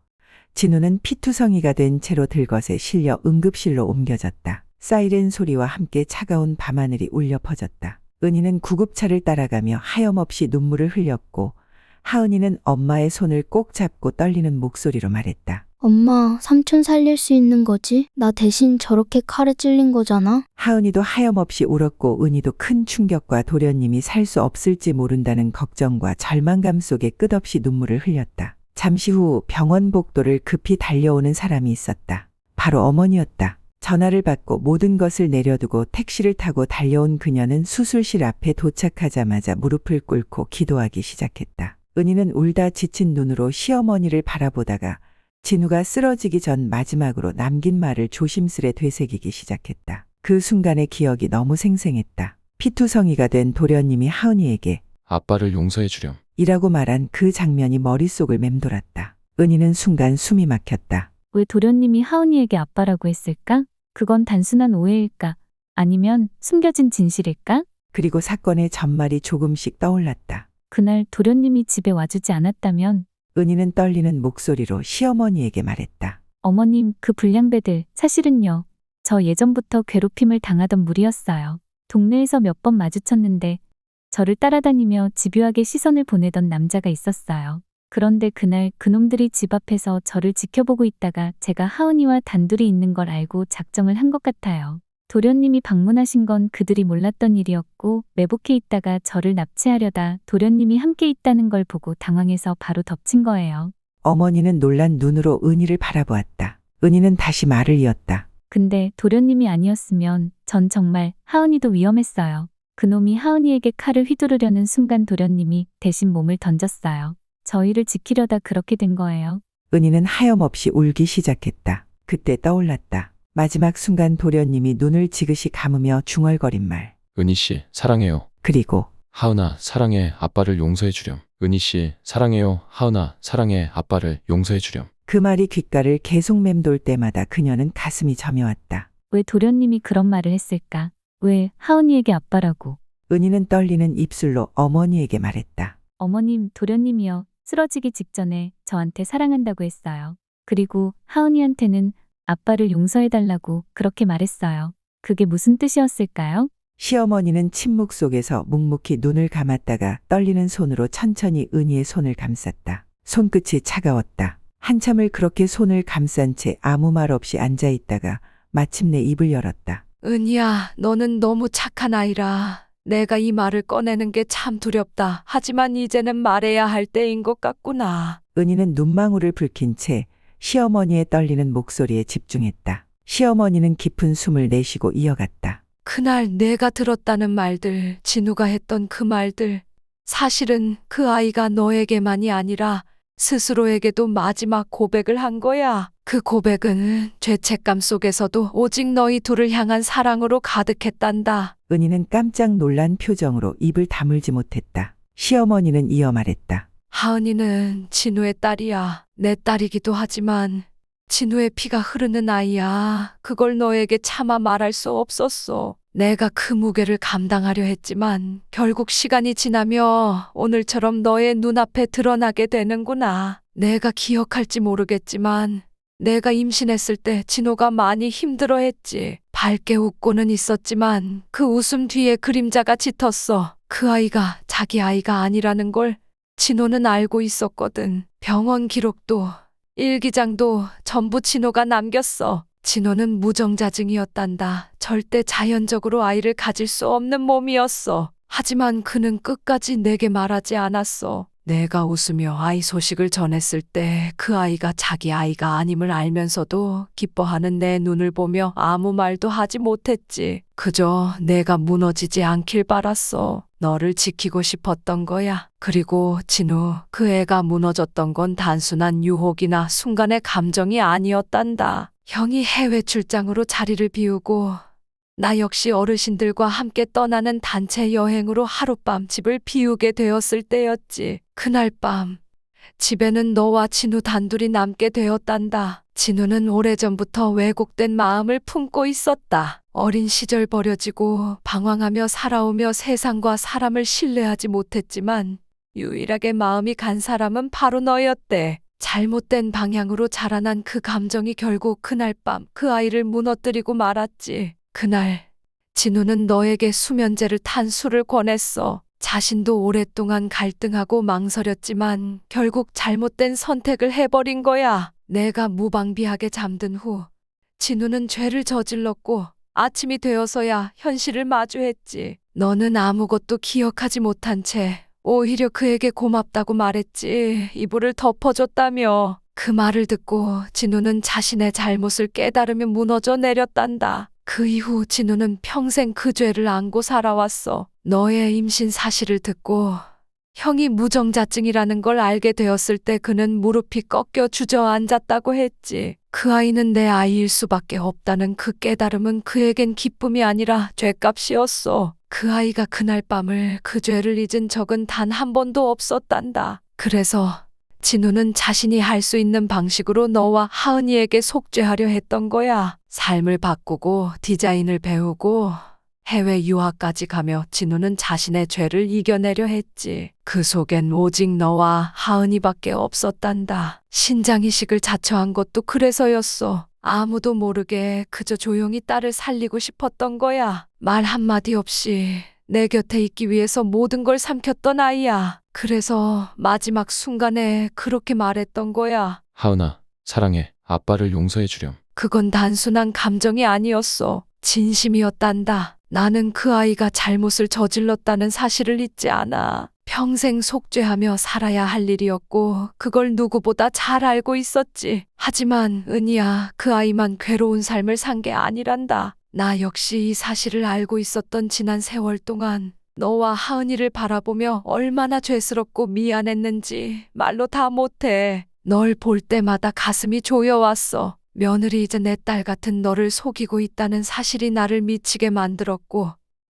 진우는 피투성이가 된 채로 들것에 실려 응급실로 옮겨졌다. 사이렌 소리와 함께 차가운 밤하늘이 울려 퍼졌다. 은희는 구급차를 따라가며 하염없이 눈물을 흘렸고 하은이는 엄마의 손을 꼭 잡고 떨리는 목소리로 말했다. 엄마, 삼촌 살릴 수 있는 거지? 나 대신 저렇게 칼에 찔린 거잖아? 하은이도 하염없이 울었고 은희도 큰 충격과 도련님이 살 수 없을지 모른다는 걱정과 절망감 속에 끝없이 눈물을 흘렸다. 잠시 후 병원 복도를 급히 달려오는 사람이 있었다. 바로 어머니였다. 전화를 받고 모든 것을 내려두고 택시를 타고 달려온 그녀는 수술실 앞에 도착하자마자 무릎을 꿇고 기도하기 시작했다. 은희는 울다 지친 눈으로 시어머니를 바라보다가 진우가 쓰러지기 전 마지막으로 남긴 말을 조심스레 되새기기 시작했다. 그 순간의 기억이 너무 생생했다. 피투성이가 된 도련님이 하은이에게 아빠를 용서해 주렴. 이라고 말한 그 장면이 머릿속을 맴돌았다. 은희는 순간 숨이 막혔다. 왜 도련님이 하은이에게 아빠라고 했을까? 그건 단순한 오해일까? 아니면 숨겨진 진실일까? 그리고 사건의 전말이 조금씩 떠올랐다. 그날 도련님이 집에 와주지 않았다면 은희는 떨리는 목소리로 시어머니에게 말했다. 어머님, 그 불량배들 사실은요. 저 예전부터 괴롭힘을 당하던 무리였어요. 동네에서 몇 번 마주쳤는데 저를 따라다니며 집요하게 시선을 보내던 남자가 있었어요. 그런데 그날 그놈들이 집 앞에서 저를 지켜보고 있다가 제가 하은이와 단둘이 있는 걸 알고 작정을 한 것 같아요. 도련님이 방문하신 건 그들이 몰랐던 일이었고 매복해 있다가 저를 납치하려다 도련님이 함께 있다는 걸 보고 당황해서 바로 덮친 거예요. 어머니는 놀란 눈으로 은희를 바라보았다. 은희는 다시 말을 이었다. 근데 도련님이 아니었으면 전 정말 하은이도 위험했어요. 그놈이 하은이에게 칼을 휘두르려는 순간 도련님이 대신 몸을 던졌어요. 저희를 지키려다 그렇게 된 거예요. 은희는 하염없이 울기 시작했다. 그때 떠올랐다. 마지막 순간 도련님이 눈을 지그시 감으며 중얼거린 말. 은희 씨, 사랑해요. 그리고 하은아, 사랑해. 아빠를 용서해 주렴. 은희 씨, 사랑해요. 하은아, 사랑해. 아빠를 용서해 주렴. 그 말이 귓가를 계속 맴돌 때마다 그녀는 가슴이 저며왔다. 왜 도련님이 그런 말을 했을까? 왜 하은이에게 아빠라고? 은희는 떨리는 입술로 어머니에게 말했다. 어머님, 도련님이요. 쓰러지기 직전에 저한테 사랑한다고 했어요. 그리고 하은이한테는 아빠를 용서해달라고 그렇게 말했어요. 그게 무슨 뜻이었을까요? 시어머니는 침묵 속에서 묵묵히 눈을 감았다가 떨리는 손으로 천천히 은희의 손을 감쌌다. 손끝이 차가웠다. 한참을 그렇게 손을 감싼 채 아무 말 없이 앉아있다가 마침내 입을 열었다. 은희야, 너는 너무 착한 아이라. 내가 이 말을 꺼내는 게 참 두렵다. 하지만 이제는 말해야 할 때인 것 같구나. 은희는 눈망울을 붉힌 채 시어머니의 떨리는 목소리에 집중했다. 시어머니는 깊은 숨을 내쉬고 이어갔다. 그날 내가 들었다는 말들, 진우가 했던 그 말들. 사실은 그 아이가 너에게만이 아니라 스스로에게도 마지막 고백을 한 거야. 그 고백은 죄책감 속에서도 오직 너희 둘을 향한 사랑으로 가득했단다. 은희는 깜짝 놀란 표정으로 입을 다물지 못했다. 시어머니는 이어 말했다. 하은이는 진우의 딸이야. 내 딸이기도 하지만 진우의 피가 흐르는 아이야. 그걸 너에게 차마 말할 수 없었어. 내가 그 무게를 감당하려 했지만 결국 시간이 지나며 오늘처럼 너의 눈앞에 드러나게 되는구나. 내가 기억할지 모르겠지만 내가 임신했을 때 진호가 많이 힘들어했지. 밝게 웃고는 있었지만 그 웃음 뒤에 그림자가 짙었어. 그 아이가 자기 아이가 아니라는 걸 진호는 알고 있었거든. 병원 기록도 일기장도 전부 진호가 남겼어. 진호는 무정자증이었단다. 절대 자연적으로 아이를 가질 수 없는 몸이었어. 하지만 그는 끝까지 내게 말하지 않았어. 내가 웃으며 아이 소식을 전했을 때 그 아이가 자기 아이가 아님을 알면서도 기뻐하는 내 눈을 보며 아무 말도 하지 못했지. 그저 내가 무너지지 않길 바랐어. 너를 지키고 싶었던 거야. 그리고 진우, 그 애가 무너졌던 건 단순한 유혹이나 순간의 감정이 아니었단다. 형이 해외 출장으로 자리를 비우고 나 역시 어르신들과 함께 떠나는 단체 여행으로 하룻밤 집을 비우게 되었을 때였지. 그날 밤 집에는 너와 진우 단둘이 남게 되었단다. 진우는 오래전부터 왜곡된 마음을 품고 있었다. 어린 시절 버려지고 방황하며 살아오며 세상과 사람을 신뢰하지 못했지만 유일하게 마음이 간 사람은 바로 너였대. 잘못된 방향으로 자라난 그 감정이 결국 그날 밤 그 아이를 무너뜨리고 말았지. 그날 진우는 너에게 수면제를 탄 술을 권했어. 자신도 오랫동안 갈등하고 망설였지만 결국 잘못된 선택을 해버린 거야. 내가 무방비하게 잠든 후 진우는 죄를 저질렀고 아침이 되어서야 현실을 마주했지. 너는 아무것도 기억하지 못한 채 오히려 그에게 고맙다고 말했지. 이불을 덮어줬다며. 그 말을 듣고 진우는 자신의 잘못을 깨달으며 무너져 내렸단다. 그 이후 진우는 평생 그 죄를 안고 살아왔어. 너의 임신 사실을 듣고 형이 무정자증이라는 걸 알게 되었을 때 그는 무릎이 꺾여 주저앉았다고 했지. 그 아이는 내 아이일 수밖에 없다는 그 깨달음은 그에겐 기쁨이 아니라 죗값이었어. 그 아이가 그날 밤을 그 죄를 잊은 적은 단 한 번도 없었단다. 그래서 진우는 자신이 할 수 있는 방식으로 너와 하은이에게 속죄하려 했던 거야. 삶을 바꾸고 디자인을 배우고 해외 유학까지 가며 진우는 자신의 죄를 이겨내려 했지. 그 속엔 오직 너와 하은이밖에 없었단다. 신장이식을 자처한 것도 그래서였어. 아무도 모르게 그저 조용히 딸을 살리고 싶었던 거야. 말 한마디 없이 내 곁에 있기 위해서 모든 걸 삼켰던 아이야. 그래서 마지막 순간에 그렇게 말했던 거야. 하은아, 사랑해. 아빠를 용서해 주렴. 그건 단순한 감정이 아니었어. 진심이었단다. 나는 그 아이가 잘못을 저질렀다는 사실을 잊지 않아. 평생 속죄하며 살아야 할 일이었고 그걸 누구보다 잘 알고 있었지. 하지만 은희야, 그 아이만 괴로운 삶을 산 게 아니란다. 나 역시 이 사실을 알고 있었던 지난 세월 동안 너와 하은이를 바라보며 얼마나 죄스럽고 미안했는지 말로 다 못해. 널 볼 때마다 가슴이 조여왔어. 며느리 이제 내 딸 같은 너를 속이고 있다는 사실이 나를 미치게 만들었고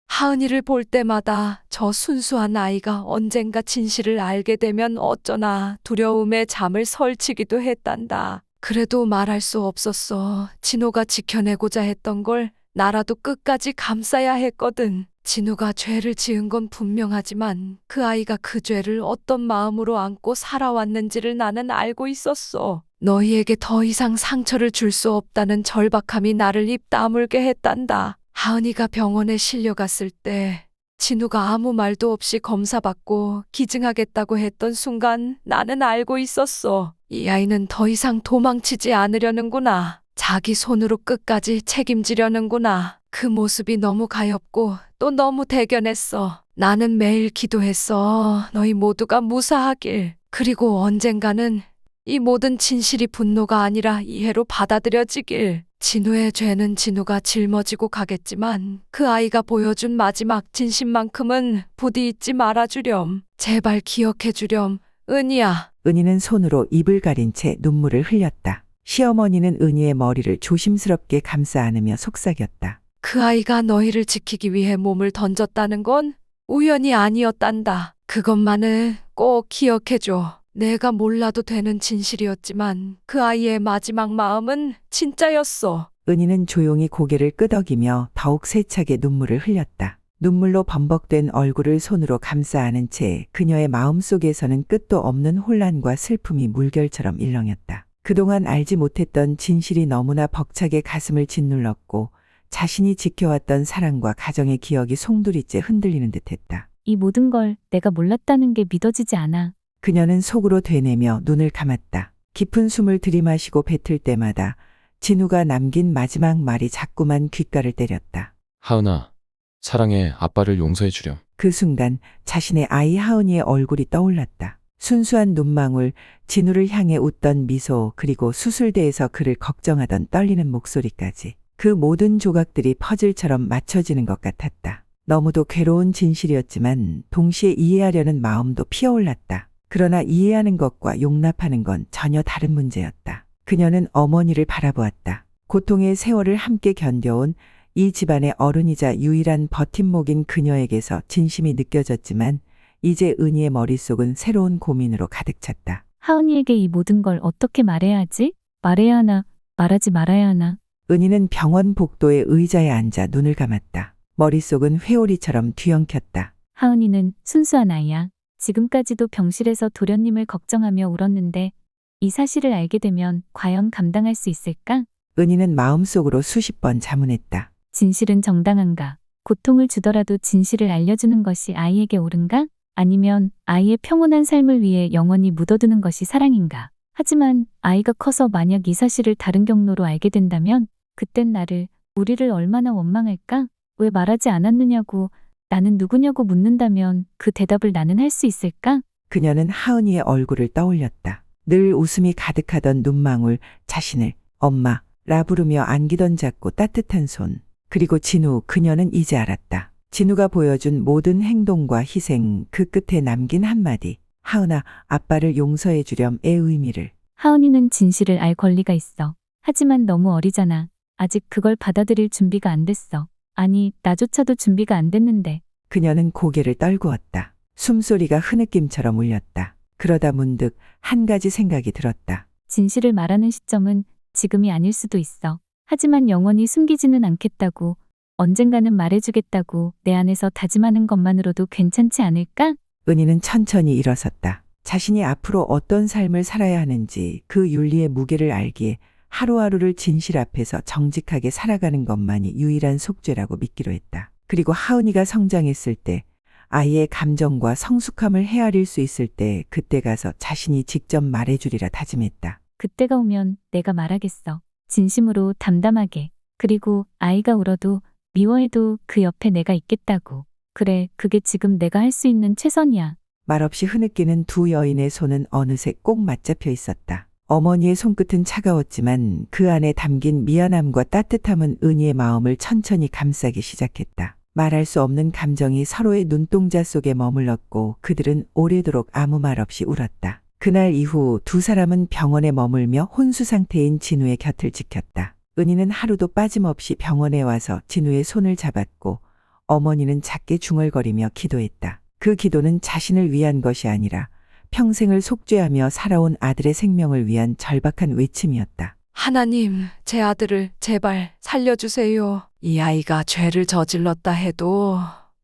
하은이를 볼 때마다 저 순수한 아이가 언젠가 진실을 알게 되면 어쩌나 두려움에 잠을 설치기도 했단다. 그래도 말할 수 없었어. 진호가 지켜내고자 했던 걸 나라도 끝까지 감싸야 했거든. 진우가 죄를 지은 건 분명하지만 그 아이가 그 죄를 어떤 마음으로 안고 살아왔는지를 나는 알고 있었어. 너희에게 더 이상 상처를 줄 수 없다는 절박함이 나를 입 다물게 했단다. 하은이가 병원에 실려갔을 때 진우가 아무 말도 없이 검사받고 기증하겠다고 했던 순간 나는 알고 있었어. 이 아이는 더 이상 도망치지 않으려는구나. 자기 손으로 끝까지 책임지려는구나. 그 모습이 너무 가엾고 또 너무 대견했어. 나는 매일 기도했어. 너희 모두가 무사하길. 그리고 언젠가는 이 모든 진실이 분노가 아니라 이해로 받아들여지길. 진우의 죄는 진우가 짊어지고 가겠지만 그 아이가 보여준 마지막 진심만큼은 부디 잊지 말아주렴. 제발 기억해주렴. 은희야. 은희는 손으로 입을 가린 채 눈물을 흘렸다. 시어머니는 은희의 머리를 조심스럽게 감싸 안으며 속삭였다. 그 아이가 너희를 지키기 위해 몸을 던졌다는 건 우연이 아니었단다. 그것만은 꼭 기억해줘. 내가 몰라도 되는 진실이었지만 그 아이의 마지막 마음은 진짜였어. 은희는 조용히 고개를 끄덕이며 더욱 세차게 눈물을 흘렸다. 눈물로 범벅된 얼굴을 손으로 감싸 안은 채 그녀의 마음속에서는 끝도 없는 혼란과 슬픔이 물결처럼 일렁였다. 그동안 알지 못했던 진실이 너무나 벅차게 가슴을 짓눌렀고 자신이 지켜왔던 사랑과 가정의 기억이 송두리째 흔들리는 듯했다. 이 모든 걸 내가 몰랐다는 게 믿어지지 않아. 그녀는 속으로 되뇌며 눈을 감았다. 깊은 숨을 들이마시고 뱉을 때마다 진우가 남긴 마지막 말이 자꾸만 귓가를 때렸다. 하은아, 사랑해. 아빠를 용서해 주렴. 그 순간 자신의 아이 하은이의 얼굴이 떠올랐다. 순수한 눈망울, 진우를 향해 웃던 미소, 그리고 수술대에서 그를 걱정하던 떨리는 목소리까지. 그 모든 조각들이 퍼즐처럼 맞춰지는 것 같았다. 너무도 괴로운 진실이었지만 동시에 이해하려는 마음도 피어올랐다. 그러나 이해하는 것과 용납하는 건 전혀 다른 문제였다. 그녀는 어머니를 바라보았다. 고통의 세월을 함께 견뎌온 이 집안의 어른이자 유일한 버팀목인 그녀에게서 진심이 느껴졌지만 이제 은희의 머릿속은 새로운 고민으로 가득 찼다. 하은이에게 이 모든 걸 어떻게 말해야 하지? 말해야 하나, 말하지 말아야 하나. 은희는 병원 복도의 의자에 앉아 눈을 감았다. 머릿속은 회오리처럼 뒤엉켰다. 하은이는 순수한 아이야. 지금까지도 병실에서 도련님을 걱정하며 울었는데 이 사실을 알게 되면 과연 감당할 수 있을까? 은희는 마음속으로 수십 번 자문했다. 진실은 정당한가? 고통을 주더라도 진실을 알려주는 것이 아이에게 옳은가? 아니면 아이의 평온한 삶을 위해 영원히 묻어두는 것이 사랑인가? 하지만 아이가 커서 만약 이 사실을 다른 경로로 알게 된다면 그땐 우리를 얼마나 원망할까? 왜 말하지 않았느냐고, 나는 누구냐고 묻는다면 그 대답을 나는 할 수 있을까? 그녀는 하은이의 얼굴을 떠올렸다. 늘 웃음이 가득하던 눈망울, 자신을 엄마라 부르며 안기던 작고 따뜻한 손. 그리고 진우, 그녀는 이제 알았다. 진우가 보여준 모든 행동과 희생, 그 끝에 남긴 한마디. 하은아, 아빠를 용서해 주렴의 의미를. 하은이는 진실을 알 권리가 있어. 하지만 너무 어리잖아. 아직 그걸 받아들일 준비가 안 됐어. 아니, 나조차도 준비가 안 됐는데. 그녀는 고개를 떨구었다. 숨소리가 흐느낌처럼 울렸다. 그러다 문득 한 가지 생각이 들었다. 진실을 말하는 시점은 지금이 아닐 수도 있어. 하지만 영원히 숨기지는 않겠다고, 언젠가는 말해주겠다고 내 안에서 다짐하는 것만으로도 괜찮지 않을까? 은희는 천천히 일어섰다. 자신이 앞으로 어떤 삶을 살아야 하는지 그 윤리의 무게를 알기에 하루하루를 진실 앞에서 정직하게 살아가는 것만이 유일한 속죄라고 믿기로 했다. 그리고 하은이가 성장했을 때, 아이의 감정과 성숙함을 헤아릴 수 있을 때 그때 가서 자신이 직접 말해주리라 다짐했다. 그때가 오면 내가 말하겠어. 진심으로 담담하게. 그리고 아이가 울어도 미워해도 그 옆에 내가 있겠다고. 그래, 그게 지금 내가 할 수 있는 최선이야. 말없이 흐느끼는 두 여인의 손은 어느새 꼭 맞잡혀 있었다. 어머니의 손끝은 차가웠지만 그 안에 담긴 미안함과 따뜻함은 은희의 마음을 천천히 감싸기 시작했다. 말할 수 없는 감정이 서로의 눈동자 속에 머물렀고 그들은 오래도록 아무 말 없이 울었다. 그날 이후 두 사람은 병원에 머물며 혼수 상태인 진우의 곁을 지켰다. 은희는 하루도 빠짐없이 병원에 와서 진우의 손을 잡았고 어머니는 작게 중얼거리며 기도했다. 그 기도는 자신을 위한 것이 아니라 평생을 속죄하며 살아온 아들의 생명을 위한 절박한 외침이었다. 하나님, 제 아들을 제발 살려주세요. 이 아이가 죄를 저질렀다 해도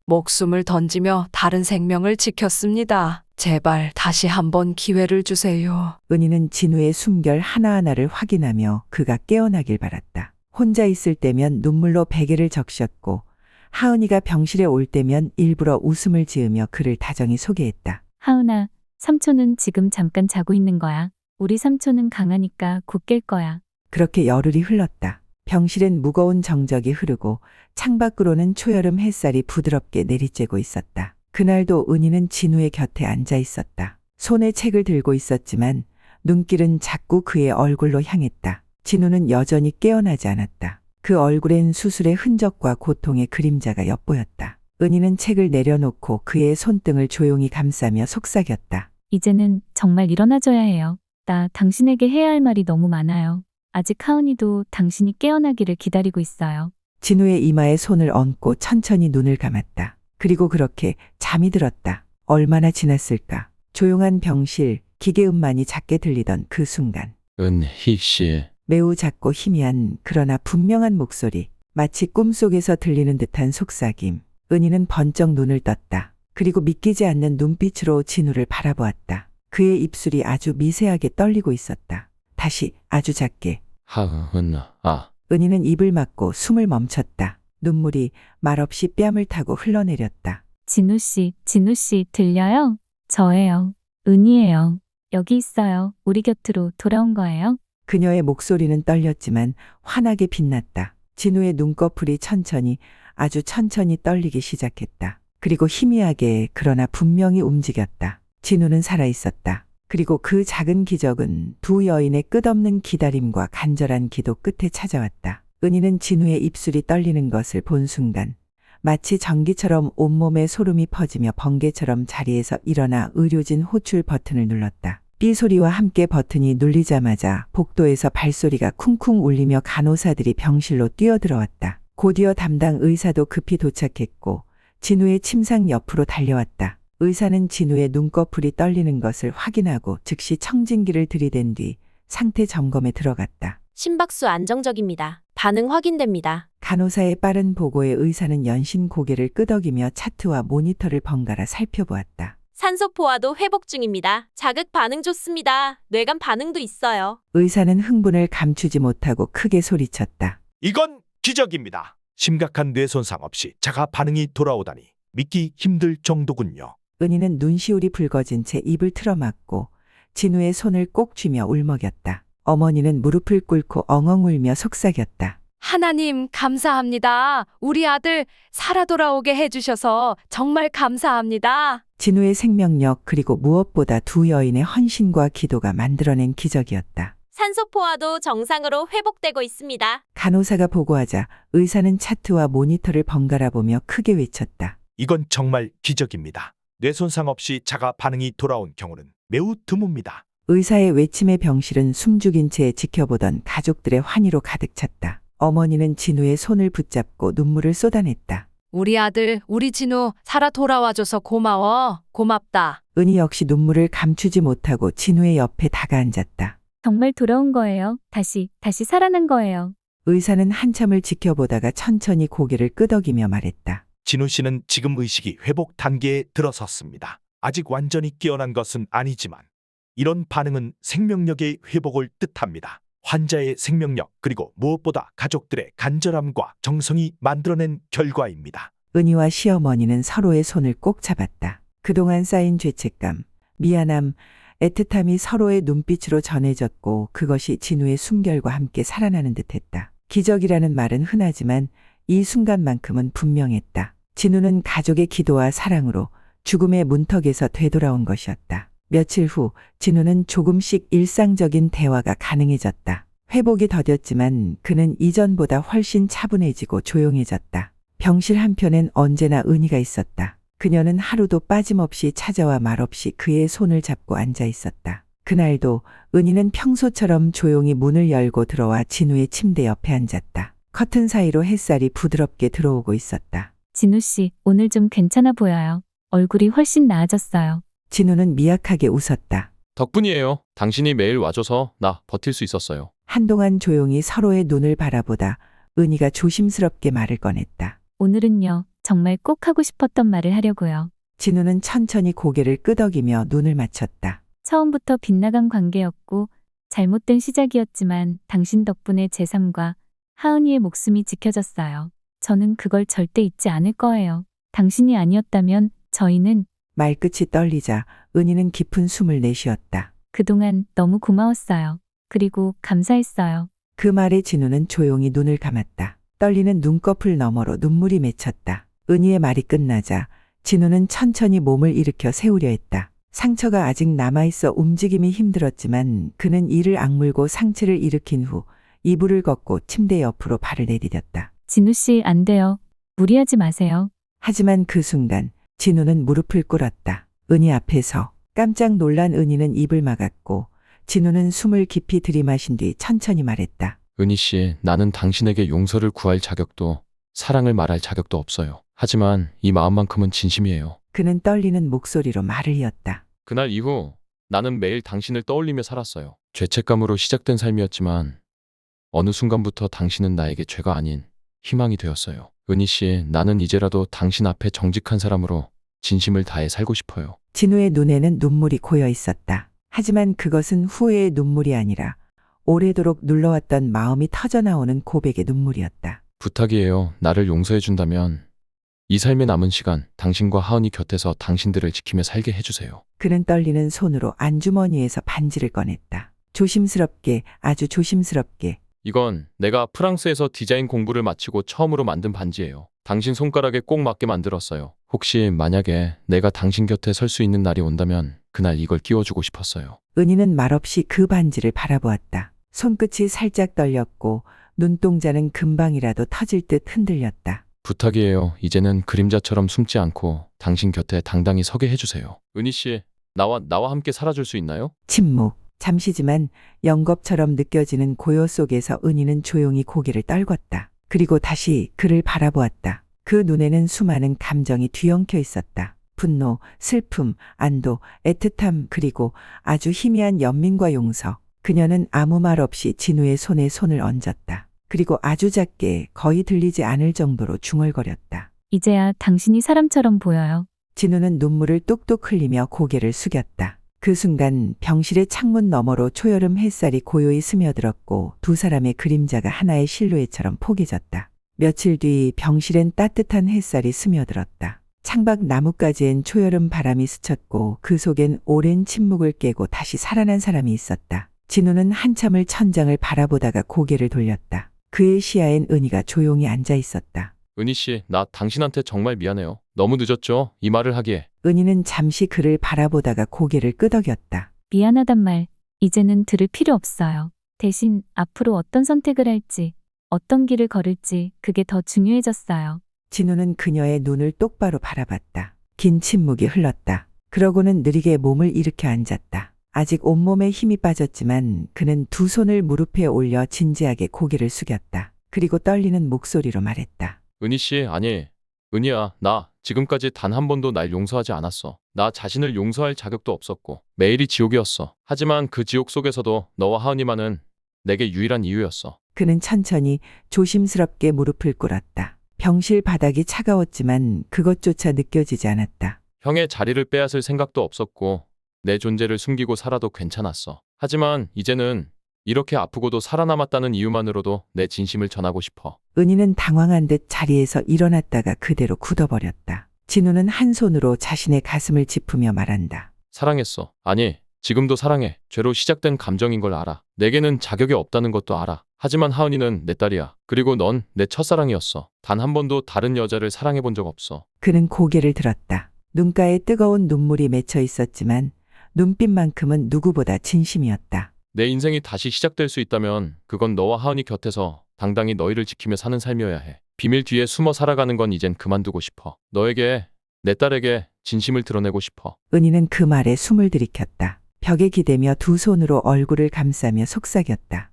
목숨을 던지며 다른 생명을 지켰습니다. 제발 다시 한번 기회를 주세요. 은희는 진우의 숨결 하나하나를 확인하며 그가 깨어나길 바랐다. 혼자 있을 때면 눈물로 베개를 적셨고 하은이가 병실에 올 때면 일부러 웃음을 지으며 그를 다정히 소개했다. 하은아, 삼촌은 지금 잠깐 자고 있는 거야. 우리 삼촌은 강하니까 곧 깰 거야. 그렇게 열흘이 흘렀다. 병실엔 무거운 정적이 흐르고 창밖으로는 초여름 햇살이 부드럽게 내리쬐고 있었다. 그날도 은희는 진우의 곁에 앉아 있었다. 손에 책을 들고 있었지만 눈길은 자꾸 그의 얼굴로 향했다. 진우는 여전히 깨어나지 않았다. 그 얼굴엔 수술의 흔적과 고통의 그림자가 엿보였다. 은희는 책을 내려놓고 그의 손등을 조용히 감싸며 속삭였다. 이제는 정말 일어나줘야 해요. 나 당신에게 해야 할 말이 너무 많아요. 아직 하은이도 당신이 깨어나기를 기다리고 있어요. 진우의 이마에 손을 얹고 천천히 눈을 감았다. 그리고 그렇게 잠이 들었다. 얼마나 지났을까? 조용한 병실, 기계음만이 작게 들리던 그 순간. 은희 씨. 매우 작고 희미한 그러나 분명한 목소리. 마치 꿈속에서 들리는 듯한 속삭임. 은희는 번쩍 눈을 떴다. 그리고 믿기지 않는 눈빛으로 진우를 바라보았다. 그의 입술이 아주 미세하게 떨리고 있었다. 다시 아주 작게. 하은아. 은희는 입을 막고 숨을 멈췄다. 눈물이 말없이 뺨을 타고 흘러내렸다. 진우 씨, 들려요? 저예요. 은희예요. 여기 있어요. 우리 곁으로 돌아온 거예요. 그녀의 목소리는 떨렸지만 환하게 빛났다. 진우의 눈꺼풀이 천천히, 아주 천천히 떨리기 시작했다. 그리고 희미하게 그러나 분명히 움직였다. 진우는 살아있었다. 그리고 그 작은 기적은 두 여인의 끝없는 기다림과 간절한 기도 끝에 찾아왔다. 은희는 진우의 입술이 떨리는 것을 본 순간 마치 전기처럼 온몸에 소름이 퍼지며 번개처럼 자리에서 일어나 의료진 호출 버튼을 눌렀다. 삐 소리와 함께 버튼이 눌리자마자 복도에서 발소리가 쿵쿵 울리며 간호사들이 병실로 뛰어들어왔다. 곧이어 담당 의사도 급히 도착했고 진우의 침상 옆으로 달려왔다. 의사는 진우의 눈꺼풀이 떨리는 것을 확인하고 즉시 청진기를 들이댄 뒤 상태 점검에 들어갔다. 심박수 안정적입니다. 반응 확인됩니다. 간호사의 빠른 보고에 의사는 연신 고개를 끄덕이며 차트와 모니터를 번갈아 살펴보았다. 산소 포화도 회복 중입니다. 자극 반응 좋습니다. 뇌관 반응도 있어요. 의사는 흥분을 감추지 못하고 크게 소리쳤다. 이건 기적입니다. 심각한 뇌 손상 없이 자가 반응이 돌아오다니 믿기 힘들 정도군요. 은희는 눈시울이 붉어진 채 입을 틀어막고 진우의 손을 꼭 쥐며 울먹였다. 어머니는 무릎을 꿇고 엉엉 울며 속삭였다. 하나님 감사합니다. 우리 아들 살아 돌아오게 해주셔서 정말 감사합니다. 진우의 생명력 그리고 무엇보다 두 여인의 헌신과 기도가 만들어낸 기적이었다. 산소포화도 정상으로 회복되고 있습니다. 간호사가 보고하자 의사는 차트와 모니터를 번갈아 보며 크게 외쳤다. 이건 정말 기적입니다. 뇌 손상 없이 자가 반응이 돌아온 경우는 매우 드뭅니다. 의사의 외침에 병실은 숨죽인 채 지켜보던 가족들의 환희로 가득 찼다. 어머니는 진우의 손을 붙잡고 눈물을 쏟아냈다. 우리 아들, 우리 진우 살아 돌아와줘서 고마워. 고맙다. 은희 역시 눈물을 감추지 못하고 진우의 옆에 다가앉았다. 정말 돌아온 거예요. 다시 살아난 거예요. 의사는 한참을 지켜보다가 천천히 고개를 끄덕이며 말했다. 진우 씨는 지금 의식이 회복 단계에 들어섰습니다. 아직 완전히 깨어난 것은 아니지만 이런 반응은 생명력의 회복을 뜻합니다. 환자의 생명력 그리고 무엇보다 가족들의 간절함과 정성이 만들어낸 결과입니다. 은희와 시어머니는 서로의 손을 꼭 잡았다. 그동안 쌓인 죄책감, 미안함, 애틋함이 서로의 눈빛으로 전해졌고 그것이 진우의 숨결과 함께 살아나는 듯했다. 기적이라는 말은 흔하지만 이 순간만큼은 분명했다. 진우는 가족의 기도와 사랑으로 죽음의 문턱에서 되돌아온 것이었다. 며칠 후 진우는 조금씩 일상적인 대화가 가능해졌다. 회복이 더뎠지만 그는 이전보다 훨씬 차분해지고 조용해졌다. 병실 한편엔 언제나 은희가 있었다. 그녀는 하루도 빠짐없이 찾아와 말없이 그의 손을 잡고 앉아 있었다. 그날도 은희는 평소처럼 조용히 문을 열고 들어와 진우의 침대 옆에 앉았다. 커튼 사이로 햇살이 부드럽게 들어오고 있었다. 진우 씨, 오늘 좀 괜찮아 보여요. 얼굴이 훨씬 나아졌어요. 진우는 미약하게 웃었다. 덕분이에요. 당신이 매일 와줘서 나 버틸 수 있었어요. 한동안 조용히 서로의 눈을 바라보다 은희가 조심스럽게 말을 꺼냈다. 오늘은요, 정말 꼭 하고 싶었던 말을 하려고요. 진우는 천천히 고개를 끄덕이며 눈을 맞췄다. 처음부터 빗나간 관계였고 잘못된 시작이었지만 당신 덕분에 제 삶과 하은이의 목숨이 지켜졌어요. 저는 그걸 절대 잊지 않을 거예요. 당신이 아니었다면 저희는... 말끝이 떨리자 은희는 깊은 숨을 내쉬었다. 그동안 너무 고마웠어요. 그리고 감사했어요. 그 말에 진우는 조용히 눈을 감았다. 떨리는 눈꺼풀 너머로 눈물이 맺혔다. 은희의 말이 끝나자 진우는 천천히 몸을 일으켜 세우려 했다. 상처가 아직 남아있어 움직임이 힘들었지만 그는 이를 악물고 상체를 일으킨 후 이불을 걷고 침대 옆으로 발을 내디뎠다. 진우 씨, 안 돼요. 무리하지 마세요. 하지만 그 순간 진우는 무릎을 꿇었다. 은희 앞에서 깜짝 놀란 은희는 입을 막았고 진우는 숨을 깊이 들이마신 뒤 천천히 말했다. 은희 씨, 나는 당신에게 용서를 구할 자격도 사랑을 말할 자격도 없어요. 하지만 이 마음만큼은 진심이에요. 그는 떨리는 목소리로 말을 이었다. 그날 이후 나는 매일 당신을 떠올리며 살았어요. 죄책감으로 시작된 삶이었지만 어느 순간부터 당신은 나에게 죄가 아닌 희망이 되었어요. 은희 씨, 나는 이제라도 당신 앞에 정직한 사람으로 진심을 다해 살고 싶어요. 진우의 눈에는 눈물이 고여 있었다. 하지만 그것은 후회의 눈물이 아니라 오래도록 눌러왔던 마음이 터져나오는 고백의 눈물이었다. 부탁이에요. 나를 용서해 준다면 이 삶의 남은 시간 당신과 하은이 곁에서 당신들을 지키며 살게 해주세요. 그는 떨리는 손으로 안주머니에서 반지를 꺼냈다. 조심스럽게, 아주 조심스럽게. 이건 내가 프랑스에서 디자인 공부를 마치고 처음으로 만든 반지예요. 당신 손가락에 꼭 맞게 만들었어요. 혹시 만약에 내가 당신 곁에 설 수 있는 날이 온다면 그날 이걸 끼워주고 싶었어요. 은희는 말없이 그 반지를 바라보았다. 손끝이 살짝 떨렸고 눈동자는 금방이라도 터질 듯 흔들렸다. 부탁이에요. 이제는 그림자처럼 숨지 않고 당신 곁에 당당히 서게 해주세요. 은희 씨, 나와 함께 살아줄 수 있나요? 침묵. 잠시지만 영겁처럼 느껴지는 고요 속에서 은희는 조용히 고개를 떨궜다. 그리고 다시 그를 바라보았다. 그 눈에는 수많은 감정이 뒤엉켜 있었다. 분노, 슬픔, 안도, 애틋함, 그리고 아주 희미한 연민과 용서. 그녀는 아무 말 없이 진우의 손에 손을 얹었다. 그리고 아주 작게 거의 들리지 않을 정도로 중얼거렸다. 이제야 당신이 사람처럼 보여요. 진우는 눈물을 뚝뚝 흘리며 고개를 숙였다. 그 순간 병실의 창문 너머로 초여름 햇살이 고요히 스며들었고 두 사람의 그림자가 하나의 실루엣처럼 포개졌다. 며칠 뒤 병실엔 따뜻한 햇살이 스며들었다. 창밖 나뭇가지엔 초여름 바람이 스쳤고 그 속엔 오랜 침묵을 깨고 다시 살아난 사람이 있었다. 진우는 한참을 천장을 바라보다가 고개를 돌렸다. 그의 시야엔 은희가 조용히 앉아 있었다. 은희 씨, 나 당신한테 정말 미안해요. 너무 늦었죠? 이 말을 하기에. 은희는 잠시 그를 바라보다가 고개를 끄덕였다. 미안하단 말, 이제는 들을 필요 없어요. 대신 앞으로 어떤 선택을 할지, 어떤 길을 걸을지 그게 더 중요해졌어요. 진우는 그녀의 눈을 똑바로 바라봤다. 긴 침묵이 흘렀다. 그러고는 느리게 몸을 일으켜 앉았다. 아직 온몸에 힘이 빠졌지만 그는 두 손을 무릎에 올려 진지하게 고개를 숙였다. 그리고 떨리는 목소리로 말했다. 은희 씨, 아니. 은희야, 나 지금까지 단 한 번도 날 용서하지 않았어. 나 자신을 용서할 자격도 없었고 매일이 지옥이었어. 하지만 그 지옥 속에서도 너와 하은이만은 내게 유일한 이유였어. 그는 천천히 조심스럽게 무릎을 꿇었다. 병실 바닥이 차가웠지만 그것조차 느껴지지 않았다. 형의 자리를 빼앗을 생각도 없었고 내 존재를 숨기고 살아도 괜찮았어. 하지만 이제는 이렇게 아프고도 살아남았다는 이유만으로도 내 진심을 전하고 싶어. 은희는 당황한 듯 자리에서 일어났다가 그대로 굳어버렸다. 진우는 한 손으로 자신의 가슴을 짚으며 말한다. 사랑했어. 아니, 지금도 사랑해. 죄로 시작된 감정인 걸 알아. 내게는 자격이 없다는 것도 알아. 하지만 하은이는 내 딸이야. 그리고 넌 내 첫사랑이었어. 단 한 번도 다른 여자를 사랑해 본 적 없어. 그는 고개를 들었다. 눈가에 뜨거운 눈물이 맺혀 있었지만 눈빛만큼은 누구보다 진심이었다. 내 인생이 다시 시작될 수 있다면 그건 너와 하은이 곁에서 당당히 너희를 지키며 사는 삶이어야 해. 비밀 뒤에 숨어 살아가는 건 이젠 그만두고 싶어. 너에게, 내 딸에게 진심을 드러내고 싶어. 은희는 그 말에 숨을 들이켰다. 벽에 기대며 두 손으로 얼굴을 감싸며 속삭였다.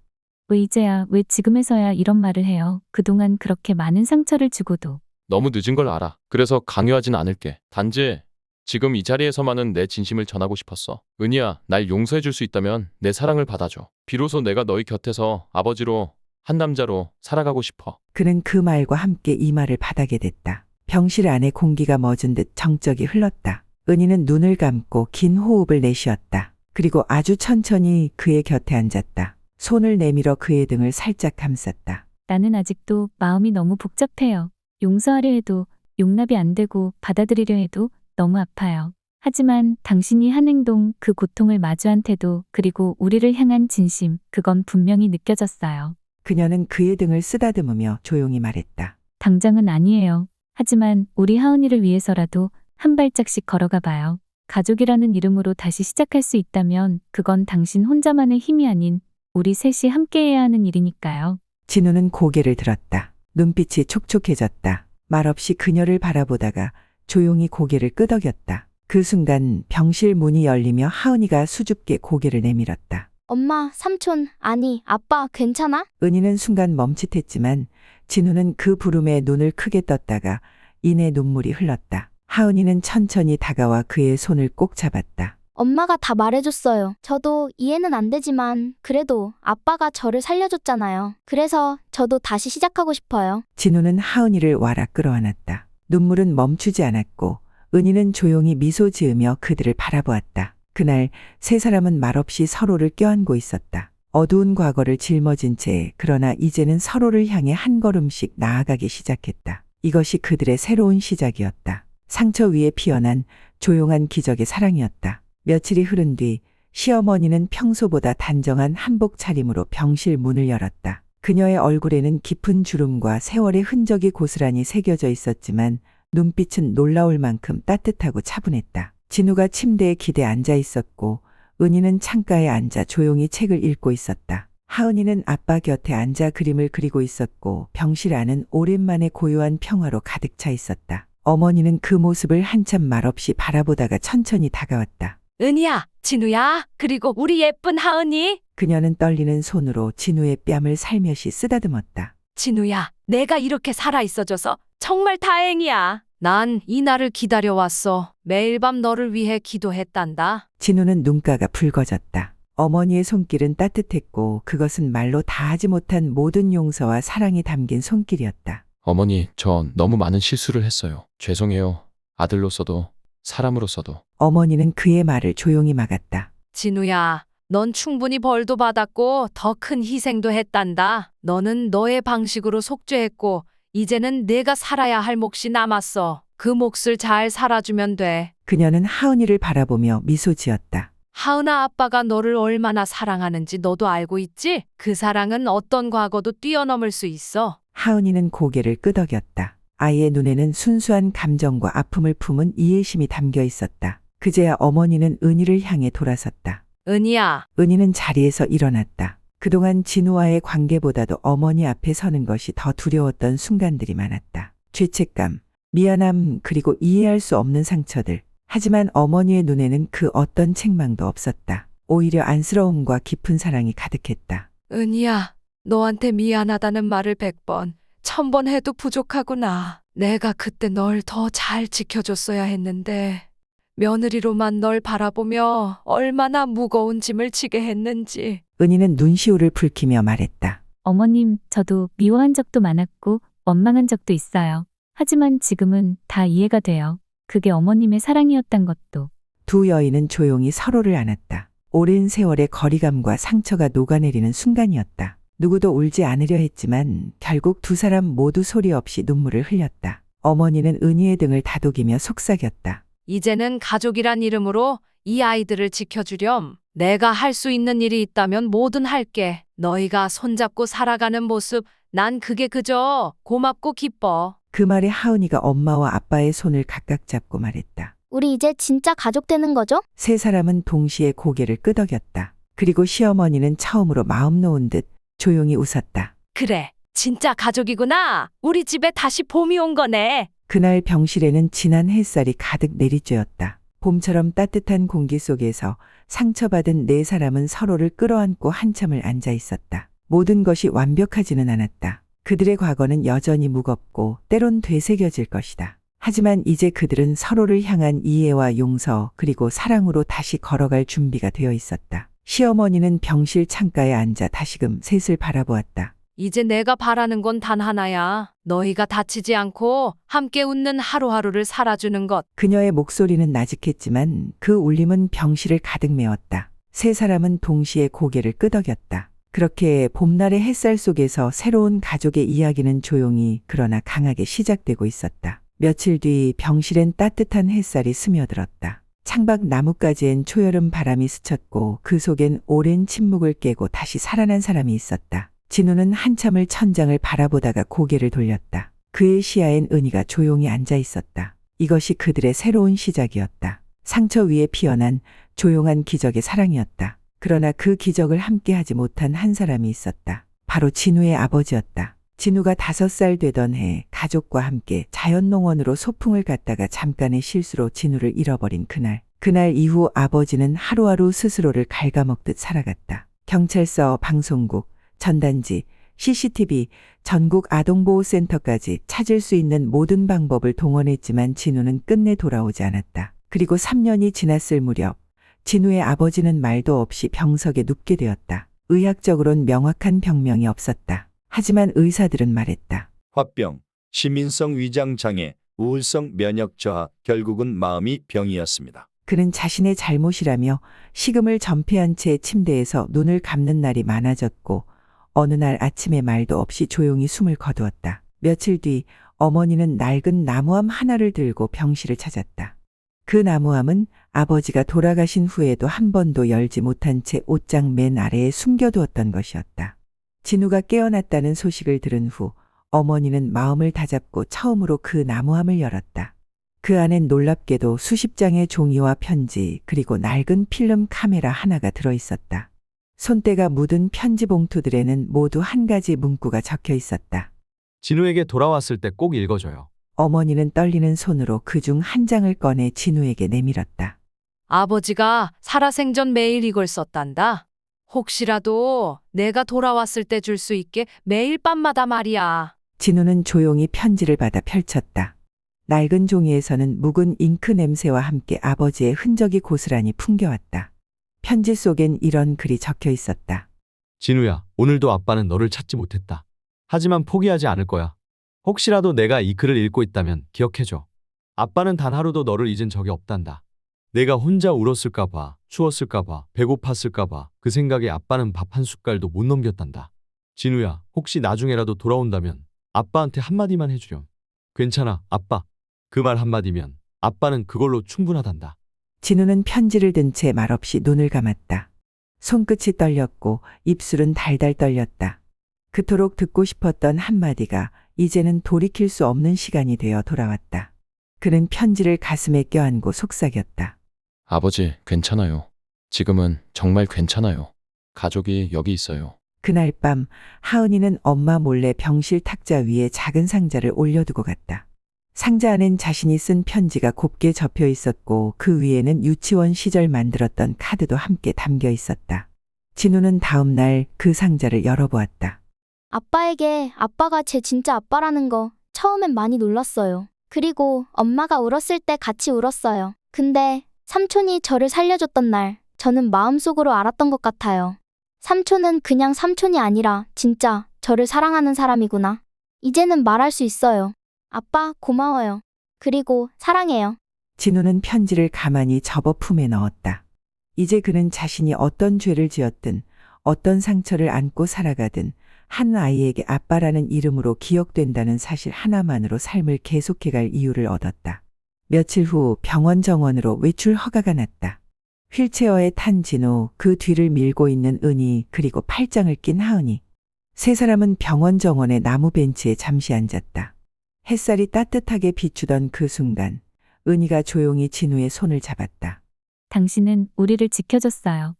왜 이제야, 왜 지금에서야 이런 말을 해요? 그동안 그렇게 많은 상처를 주고도. 너무 늦은 걸 알아. 그래서 강요하진 않을게. 단지 지금 이 자리에서만은 내 진심을 전하고 싶었어. 은희야, 날 용서해 줄 수 있다면 내 사랑을 받아줘. 비로소 내가 너희 곁에서 아버지로, 한 남자로 살아가고 싶어. 그는 그 말과 함께 이 말을 바닥에 댔다. 병실 안에 공기가 멎은 듯 정적이 흘렀다. 은희는 눈을 감고 긴 호흡을 내쉬었다. 그리고 아주 천천히 그의 곁에 앉았다. 손을 내밀어 그의 등을 살짝 감쌌다. 나는 아직도 마음이 너무 복잡해요. 용서하려 해도 용납이 안 되고 받아들이려 해도 너무 아파요. 하지만 당신이 한 행동, 그 고통을 마주한 태도, 그리고 우리를 향한 진심, 그건 분명히 느껴졌어요. 그녀는 그의 등을 쓰다듬으며 조용히 말했다. 당장은 아니에요. 하지만 우리 하은이를 위해서라도 한 발짝씩 걸어가 봐요. 가족이라는 이름으로 다시 시작할 수 있다면 그건 당신 혼자만의 힘이 아닌 우리 셋이 함께해야 하는 일이니까요. 진우는 고개를 들었다. 눈빛이 촉촉해졌다. 말없이 그녀를 바라보다가 조용히 고개를 끄덕였다. 그 순간 병실 문이 열리며 하은이가 수줍게 고개를 내밀었다. 엄마, 삼촌, 아니, 아빠, 괜찮아? 은희는 순간 멈칫했지만 진우는 그 부름에 눈을 크게 떴다가 이내 눈물이 흘렀다. 하은이는 천천히 다가와 그의 손을 꼭 잡았다. 엄마가 다 말해줬어요. 저도 이해는 안 되지만 그래도 아빠가 저를 살려줬잖아요. 그래서 저도 다시 시작하고 싶어요. 진우는 하은이를 와락 끌어안았다. 눈물은 멈추지 않았고 은희는 조용히 미소 지으며 그들을 바라보았다. 그날 세 사람은 말없이 서로를 껴안고 있었다. 어두운 과거를 짊어진 채 그러나 이제는 서로를 향해 한 걸음씩 나아가기 시작했다. 이것이 그들의 새로운 시작이었다. 상처 위에 피어난 조용한 기적의 사랑이었다. 며칠이 흐른 뒤 시어머니는 평소보다 단정한 한복 차림으로 병실 문을 열었다. 그녀의 얼굴에는 깊은 주름과 세월의 흔적이 고스란히 새겨져 있었지만 눈빛은 놀라울 만큼 따뜻하고 차분했다. 진우가 침대에 기대 앉아 있었고 은희는 창가에 앉아 조용히 책을 읽고 있었다. 하은이는 아빠 곁에 앉아 그림을 그리고 있었고 병실 안은 오랜만에 고요한 평화로 가득 차 있었다. 어머니는 그 모습을 한참 말없이 바라보다가 천천히 다가왔다. 은희야, 진우야, 그리고 우리 예쁜 하은이. 그녀는 떨리는 손으로 진우의 뺨을 살며시 쓰다듬었다. 진우야, 내가 이렇게 살아있어줘서 정말 다행이야. 난 이 날을 기다려왔어. 매일 밤 너를 위해 기도했단다. 진우는 눈가가 붉어졌다. 어머니의 손길은 따뜻했고 그것은 말로 다 하지 못한 모든 용서와 사랑이 담긴 손길이었다. 어머니, 저 너무 많은 실수를 했어요. 죄송해요. 아들로서도 사람으로서도. 어머니는 그의 말을 조용히 막았다. 진우야, 넌 충분히 벌도 받았고 더 큰 희생도 했단다. 너는 너의 방식으로 속죄했고 이제는 내가 살아야 할 몫이 남았어. 그 몫을 잘 살아주면 돼. 그녀는 하은이를 바라보며 미소 지었다. 하은아, 아빠가 너를 얼마나 사랑하는지 너도 알고 있지? 그 사랑은 어떤 과거도 뛰어넘을 수 있어. 하은이는 고개를 끄덕였다. 아이의 눈에는 순수한 감정과 아픔을 품은 이해심이 담겨 있었다. 그제야 어머니는 은희를 향해 돌아섰다. 은희야, 은희는 자리에서 일어났다. 그동안 진우와의 관계보다도 어머니 앞에 서는 것이 더 두려웠던 순간들이 많았다. 죄책감, 미안함, 그리고 이해할 수 없는 상처들. 하지만 어머니의 눈에는 그 어떤 책망도 없었다. 오히려 안쓰러움과 깊은 사랑이 가득했다. 은희야, 너한테 미안하다는 말을 100번, 1000번 해도 부족하구나. 내가 그때 널 더 잘 지켜줬어야 했는데, 며느리로만 널 바라보며 얼마나 무거운 짐을 지게 했는지. 은희는 눈시울을 붉히며 말했다. 어머님, 저도 미워한 적도 많았고 원망한 적도 있어요. 하지만 지금은 다 이해가 돼요. 그게 어머님의 사랑이었단 것도. 두 여인은 조용히 서로를 안았다. 오랜 세월의 거리감과 상처가 녹아내리는 순간이었다. 누구도 울지 않으려 했지만 결국 두 사람 모두 소리 없이 눈물을 흘렸다. 어머니는 은희의 등을 다독이며 속삭였다. 이제는 가족이란 이름으로 이 아이들을 지켜주렴. 내가 할 수 있는 일이 있다면 뭐든 할게. 너희가 손잡고 살아가는 모습, 난 그게 그저 고맙고 기뻐. 그 말에 하은이가 엄마와 아빠의 손을 각각 잡고 말했다. 우리 이제 진짜 가족 되는 거죠? 세 사람은 동시에 고개를 끄덕였다. 그리고 시어머니는 처음으로 마음 놓은 듯 조용히 웃었다. 그래, 진짜 가족이구나. 우리 집에 다시 봄이 온 거네. 그날 병실에는 진한 햇살이 가득 내리쬐었다. 봄처럼 따뜻한 공기 속에서 상처받은 네 사람은 서로를 끌어안고 한참을 앉아 있었다. 모든 것이 완벽하지는 않았다. 그들의 과거는 여전히 무겁고 때론 되새겨질 것이다. 하지만 이제 그들은 서로를 향한 이해와 용서 그리고 사랑으로 다시 걸어갈 준비가 되어 있었다. 시어머니는 병실 창가에 앉아 다시금 셋을 바라보았다. 이제 내가 바라는 건 단 하나야. 너희가 다치지 않고 함께 웃는 하루하루를 살아주는 것. 그녀의 목소리는 나직했지만 그 울림은 병실을 가득 메웠다. 세 사람은 동시에 고개를 끄덕였다. 그렇게 봄날의 햇살 속에서 새로운 가족의 이야기는 조용히 그러나 강하게 시작되고 있었다. 며칠 뒤 병실엔 따뜻한 햇살이 스며들었다. 창밖 나뭇가지엔 초여름 바람이 스쳤고 그 속엔 오랜 침묵을 깨고 다시 살아난 사람이 있었다. 진우는 한참을 천장을 바라보다가 고개를 돌렸다. 그의 시야엔 은희가 조용히 앉아 있었다. 이것이 그들의 새로운 시작이었다. 상처 위에 피어난 조용한 기적의 사랑이었다. 그러나 그 기적을 함께하지 못한 한 사람이 있었다. 바로 진우의 아버지였다. 진우가 5살 되던 해 가족과 함께 자연농원으로 소풍을 갔다가 잠깐의 실수로 진우를 잃어버린 그날. 그날 이후 아버지는 하루하루 스스로를 갉아먹듯 살아갔다. 경찰서, 방송국, 전단지, CCTV, 전국 아동보호센터까지 찾을 수 있는 모든 방법을 동원했지만 진우는 끝내 돌아오지 않았다. 그리고 3년이 지났을 무렵 진우의 아버지는 말도 없이 병석에 눕게 되었다. 의학적으론 명확한 병명이 없었다. 하지만 의사들은 말했다. 화병, 시민성 위장 장애, 우울성 면역 저하, 결국은 마음이 병이었습니다. 그는 자신의 잘못이라며 식음을 전폐한 채 침대에서 눈을 감는 날이 많아졌고 어느 날 아침에 말도 없이 조용히 숨을 거두었다. 며칠 뒤 어머니는 낡은 나무함 하나를 들고 병실을 찾았다. 그 나무함은 아버지가 돌아가신 후에도 한 번도 열지 못한 채 옷장 맨 아래에 숨겨두었던 것이었다. 진우가 깨어났다는 소식을 들은 후 어머니는 마음을 다잡고 처음으로 그 나무함을 열었다. 그 안엔 놀랍게도 수십 장의 종이와 편지 그리고 낡은 필름 카메라 하나가 들어있었다. 손때가 묻은 편지 봉투들에는 모두 한 가지 문구가 적혀 있었다. 진우에게 돌아왔을 때 꼭 읽어줘요. 어머니는 떨리는 손으로 그중 한 장을 꺼내 진우에게 내밀었다. 아버지가 살아생전 매일 이걸 썼단다. 혹시라도 내가 돌아왔을 때 줄 수 있게 매일 밤마다 말이야. 진우는 조용히 편지를 받아 펼쳤다. 낡은 종이에서는 묵은 잉크 냄새와 함께 아버지의 흔적이 고스란히 풍겨왔다. 편지 속엔 이런 글이 적혀 있었다. 진우야, 오늘도 아빠는 너를 찾지 못했다. 하지만 포기하지 않을 거야. 혹시라도 내가 이 글을 읽고 있다면 기억해줘. 아빠는 단 하루도 너를 잊은 적이 없단다. 내가 혼자 울었을까 봐, 추웠을까 봐, 배고팠을까 봐 그 생각에 아빠는 밥 한 숟갈도 못 넘겼단다. 진우야, 혹시 나중에라도 돌아온다면 아빠한테 한마디만 해주렴. 괜찮아, 아빠. 그 말 한마디면 아빠는 그걸로 충분하단다. 진우는 편지를 든 채 말없이 눈을 감았다. 손끝이 떨렸고 입술은 달달 떨렸다. 그토록 듣고 싶었던 한마디가 이제는 돌이킬 수 없는 시간이 되어 돌아왔다. 그는 편지를 가슴에 껴안고 속삭였다. 아버지, 괜찮아요. 지금은 정말 괜찮아요. 가족이 여기 있어요. 그날 밤 하은이는 엄마 몰래 병실 탁자 위에 작은 상자를 올려두고 갔다. 상자 안엔 자신이 쓴 편지가 곱게 접혀 있었고 그 위에는 유치원 시절 만들었던 카드도 함께 담겨 있었다. 진우는 다음 날 그 상자를 열어보았다. 아빠에게 아빠가 제 진짜 아빠라는 거 처음엔 많이 놀랐어요. 그리고 엄마가 울었을 때 같이 울었어요. 근데 삼촌이 저를 살려줬던 날 저는 마음속으로 알았던 것 같아요. 삼촌은 그냥 삼촌이 아니라 진짜 저를 사랑하는 사람이구나. 이제는 말할 수 있어요. 아빠, 고마워요. 그리고 사랑해요. 진우는 편지를 가만히 접어 품에 넣었다. 이제 그는 자신이 어떤 죄를 지었든 어떤 상처를 안고 살아가든 한 아이에게 아빠라는 이름으로 기억된다는 사실 하나만으로 삶을 계속해갈 이유를 얻었다. 며칠 후 병원 정원으로 외출 허가가 났다. 휠체어에 탄 진우, 그 뒤를 밀고 있는 은희, 그리고 팔짱을 낀 하은이. 세 사람은 병원 정원의 나무 벤치에 잠시 앉았다. 햇살이 따뜻하게 비추던 그 순간 은희가 조용히 진우의 손을 잡았다. 당신은 우리를 지켜줬어요.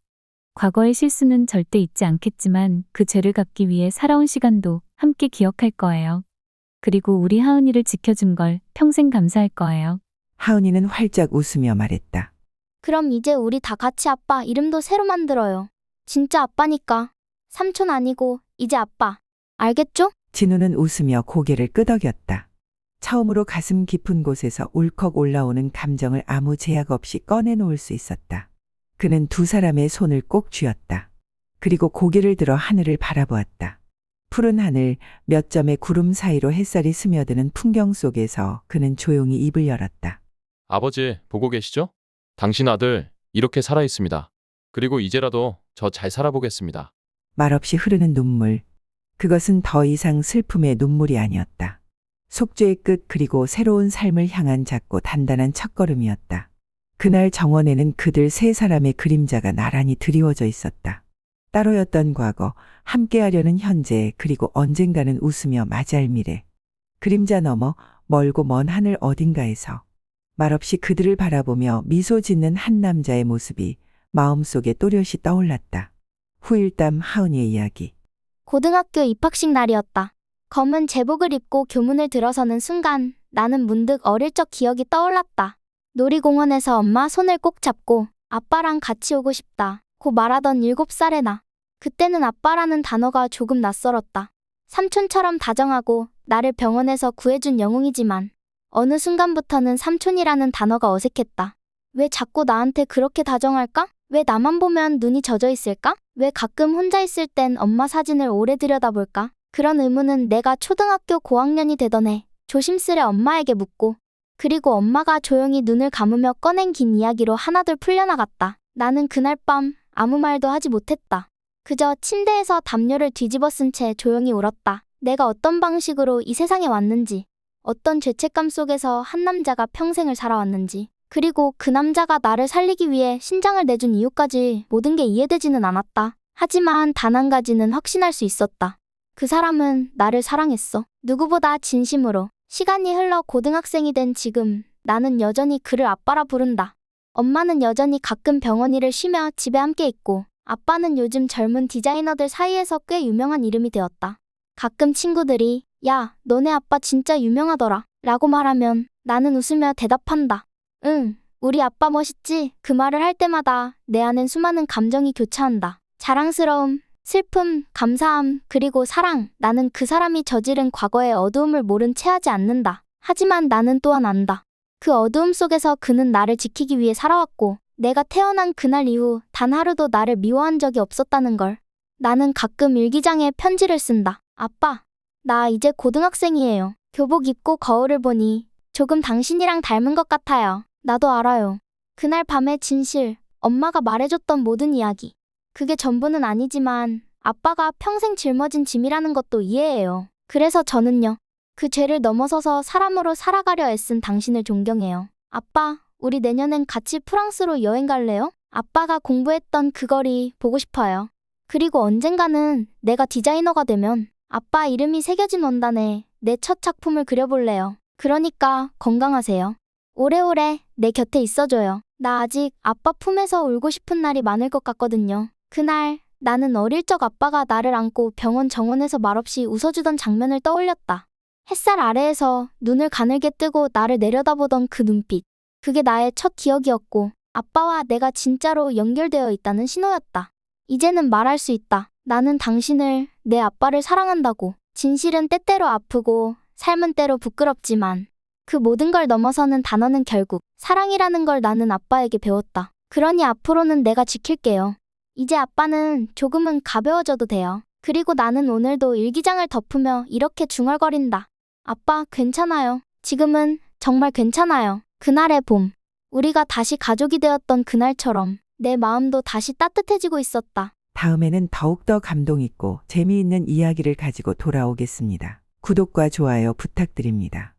과거의 실수는 절대 잊지 않겠지만 그 죄를 갚기 위해 살아온 시간도 함께 기억할 거예요. 그리고 우리 하은이를 지켜준 걸 평생 감사할 거예요. 하은이는 활짝 웃으며 말했다. 그럼 이제 우리 다 같이 아빠 이름도 새로 만들어요. 진짜 아빠니까. 삼촌 아니고 이제 아빠. 알겠죠? 진우는 웃으며 고개를 끄덕였다. 처음으로 가슴 깊은 곳에서 울컥 올라오는 감정을 아무 제약 없이 꺼내놓을 수 있었다. 그는 두 사람의 손을 꼭 쥐었다. 그리고 고개를 들어 하늘을 바라보았다. 푸른 하늘, 몇 점의 구름 사이로 햇살이 스며드는 풍경 속에서 그는 조용히 입을 열었다. 아버지, 보고 계시죠? 당신 아들 이렇게 살아 있습니다. 그리고 이제라도 저 잘 살아보겠습니다. 말없이 흐르는 눈물. 그것은 더 이상 슬픔의 눈물이 아니었다. 속죄의 끝, 그리고 새로운 삶을 향한 작고 단단한 첫걸음이었다. 그날 정원에는 그들 세 사람의 그림자가 나란히 드리워져 있었다. 따로였던 과거, 함께하려는 현재, 그리고 언젠가는 웃으며 맞이할 미래. 그림자 너머 멀고 먼 하늘 어딘가에서 말없이 그들을 바라보며 미소 짓는 한 남자의 모습이 마음속에 또렷이 떠올랐다. 후일담 하은이의 이야기. 고등학교 입학식 날이었다. 검은 제복을 입고 교문을 들어서는 순간 나는 문득 어릴 적 기억이 떠올랐다. 놀이공원에서 엄마 손을 꼭 잡고 아빠랑 같이 오고 싶다 고 말하던 7살의 나. 그때는 아빠라는 단어가 조금 낯설었다. 삼촌처럼 다정하고 나를 병원에서 구해준 영웅이지만 어느 순간부터는 삼촌이라는 단어가 어색했다. 왜 자꾸 나한테 그렇게 다정할까? 왜 나만 보면 눈이 젖어 있을까? 왜 가끔 혼자 있을 땐 엄마 사진을 오래 들여다볼까? 그런 의문은 내가 초등학교 고학년이 되던 해 조심스레 엄마에게 묻고, 그리고 엄마가 조용히 눈을 감으며 꺼낸 긴 이야기로 하나둘 풀려나갔다. 나는 그날 밤 아무 말도 하지 못했다. 그저 침대에서 담요를 뒤집어 쓴 채 조용히 울었다. 내가 어떤 방식으로 이 세상에 왔는지, 어떤 죄책감 속에서 한 남자가 평생을 살아왔는지, 그리고 그 남자가 나를 살리기 위해 신장을 내준 이유까지 모든 게 이해되지는 않았다. 하지만 단 한 가지는 확신할 수 있었다. 그 사람은 나를 사랑했어. 누구보다 진심으로. 시간이 흘러 고등학생이 된 지금 나는 여전히 그를 아빠라 부른다. 엄마는 여전히 가끔 병원 일을 쉬며 집에 함께 있고, 아빠는 요즘 젊은 디자이너들 사이에서 꽤 유명한 이름이 되었다. 가끔 친구들이 야, 너네 아빠 진짜 유명하더라 라고 말하면 나는 웃으며 대답한다. 응, 우리 아빠 멋있지? 그 말을 할 때마다 내 안엔 수많은 감정이 교차한다. 자랑스러움, 슬픔, 감사함, 그리고 사랑. 나는 그 사람이 저지른 과거의 어두움을 모른 채 하지 않는다. 하지만 나는 또한 안다. 그 어두움 속에서 그는 나를 지키기 위해 살아왔고, 내가 태어난 그날 이후 단 하루도 나를 미워한 적이 없었다는 걸. 나는 가끔 일기장에 편지를 쓴다. 아빠, 나 이제 고등학생이에요. 교복 입고 거울을 보니 조금 당신이랑 닮은 것 같아요. 나도 알아요. 그날 밤의 진실, 엄마가 말해줬던 모든 이야기. 그게 전부는 아니지만 아빠가 평생 짊어진 짐이라는 것도 이해해요. 그래서 저는요. 그 죄를 넘어서서 사람으로 살아가려 애쓴 당신을 존경해요. 아빠, 우리 내년엔 같이 프랑스로 여행 갈래요? 아빠가 공부했던 그 거리 보고 싶어요. 그리고 언젠가는 내가 디자이너가 되면 아빠 이름이 새겨진 원단에 내 첫 작품을 그려볼래요. 그러니까 건강하세요. 오래오래 내 곁에 있어줘요. 나 아직 아빠 품에서 울고 싶은 날이 많을 것 같거든요. 그날 나는 어릴 적 아빠가 나를 안고 병원 정원에서 말없이 웃어주던 장면을 떠올렸다. 햇살 아래에서 눈을 가늘게 뜨고 나를 내려다보던 그 눈빛. 그게 나의 첫 기억이었고 아빠와 내가 진짜로 연결되어 있다는 신호였다. 이제는 말할 수 있다. 나는 당신을, 내 아빠를 사랑한다고. 진실은 때때로 아프고 삶은 때로 부끄럽지만 그 모든 걸 넘어서는 단어는 결국 사랑이라는 걸 나는 아빠에게 배웠다. 그러니 앞으로는 내가 지킬게요. 이제 아빠는 조금은 가벼워져도 돼요. 그리고 나는 오늘도 일기장을 덮으며 이렇게 중얼거린다. 아빠, 괜찮아요. 지금은 정말 괜찮아요. 그날의 봄. 우리가 다시 가족이 되었던 그날처럼 내 마음도 다시 따뜻해지고 있었다. 다음에는 더욱더 감동 있고 재미있는 이야기를 가지고 돌아오겠습니다. 구독과 좋아요 부탁드립니다.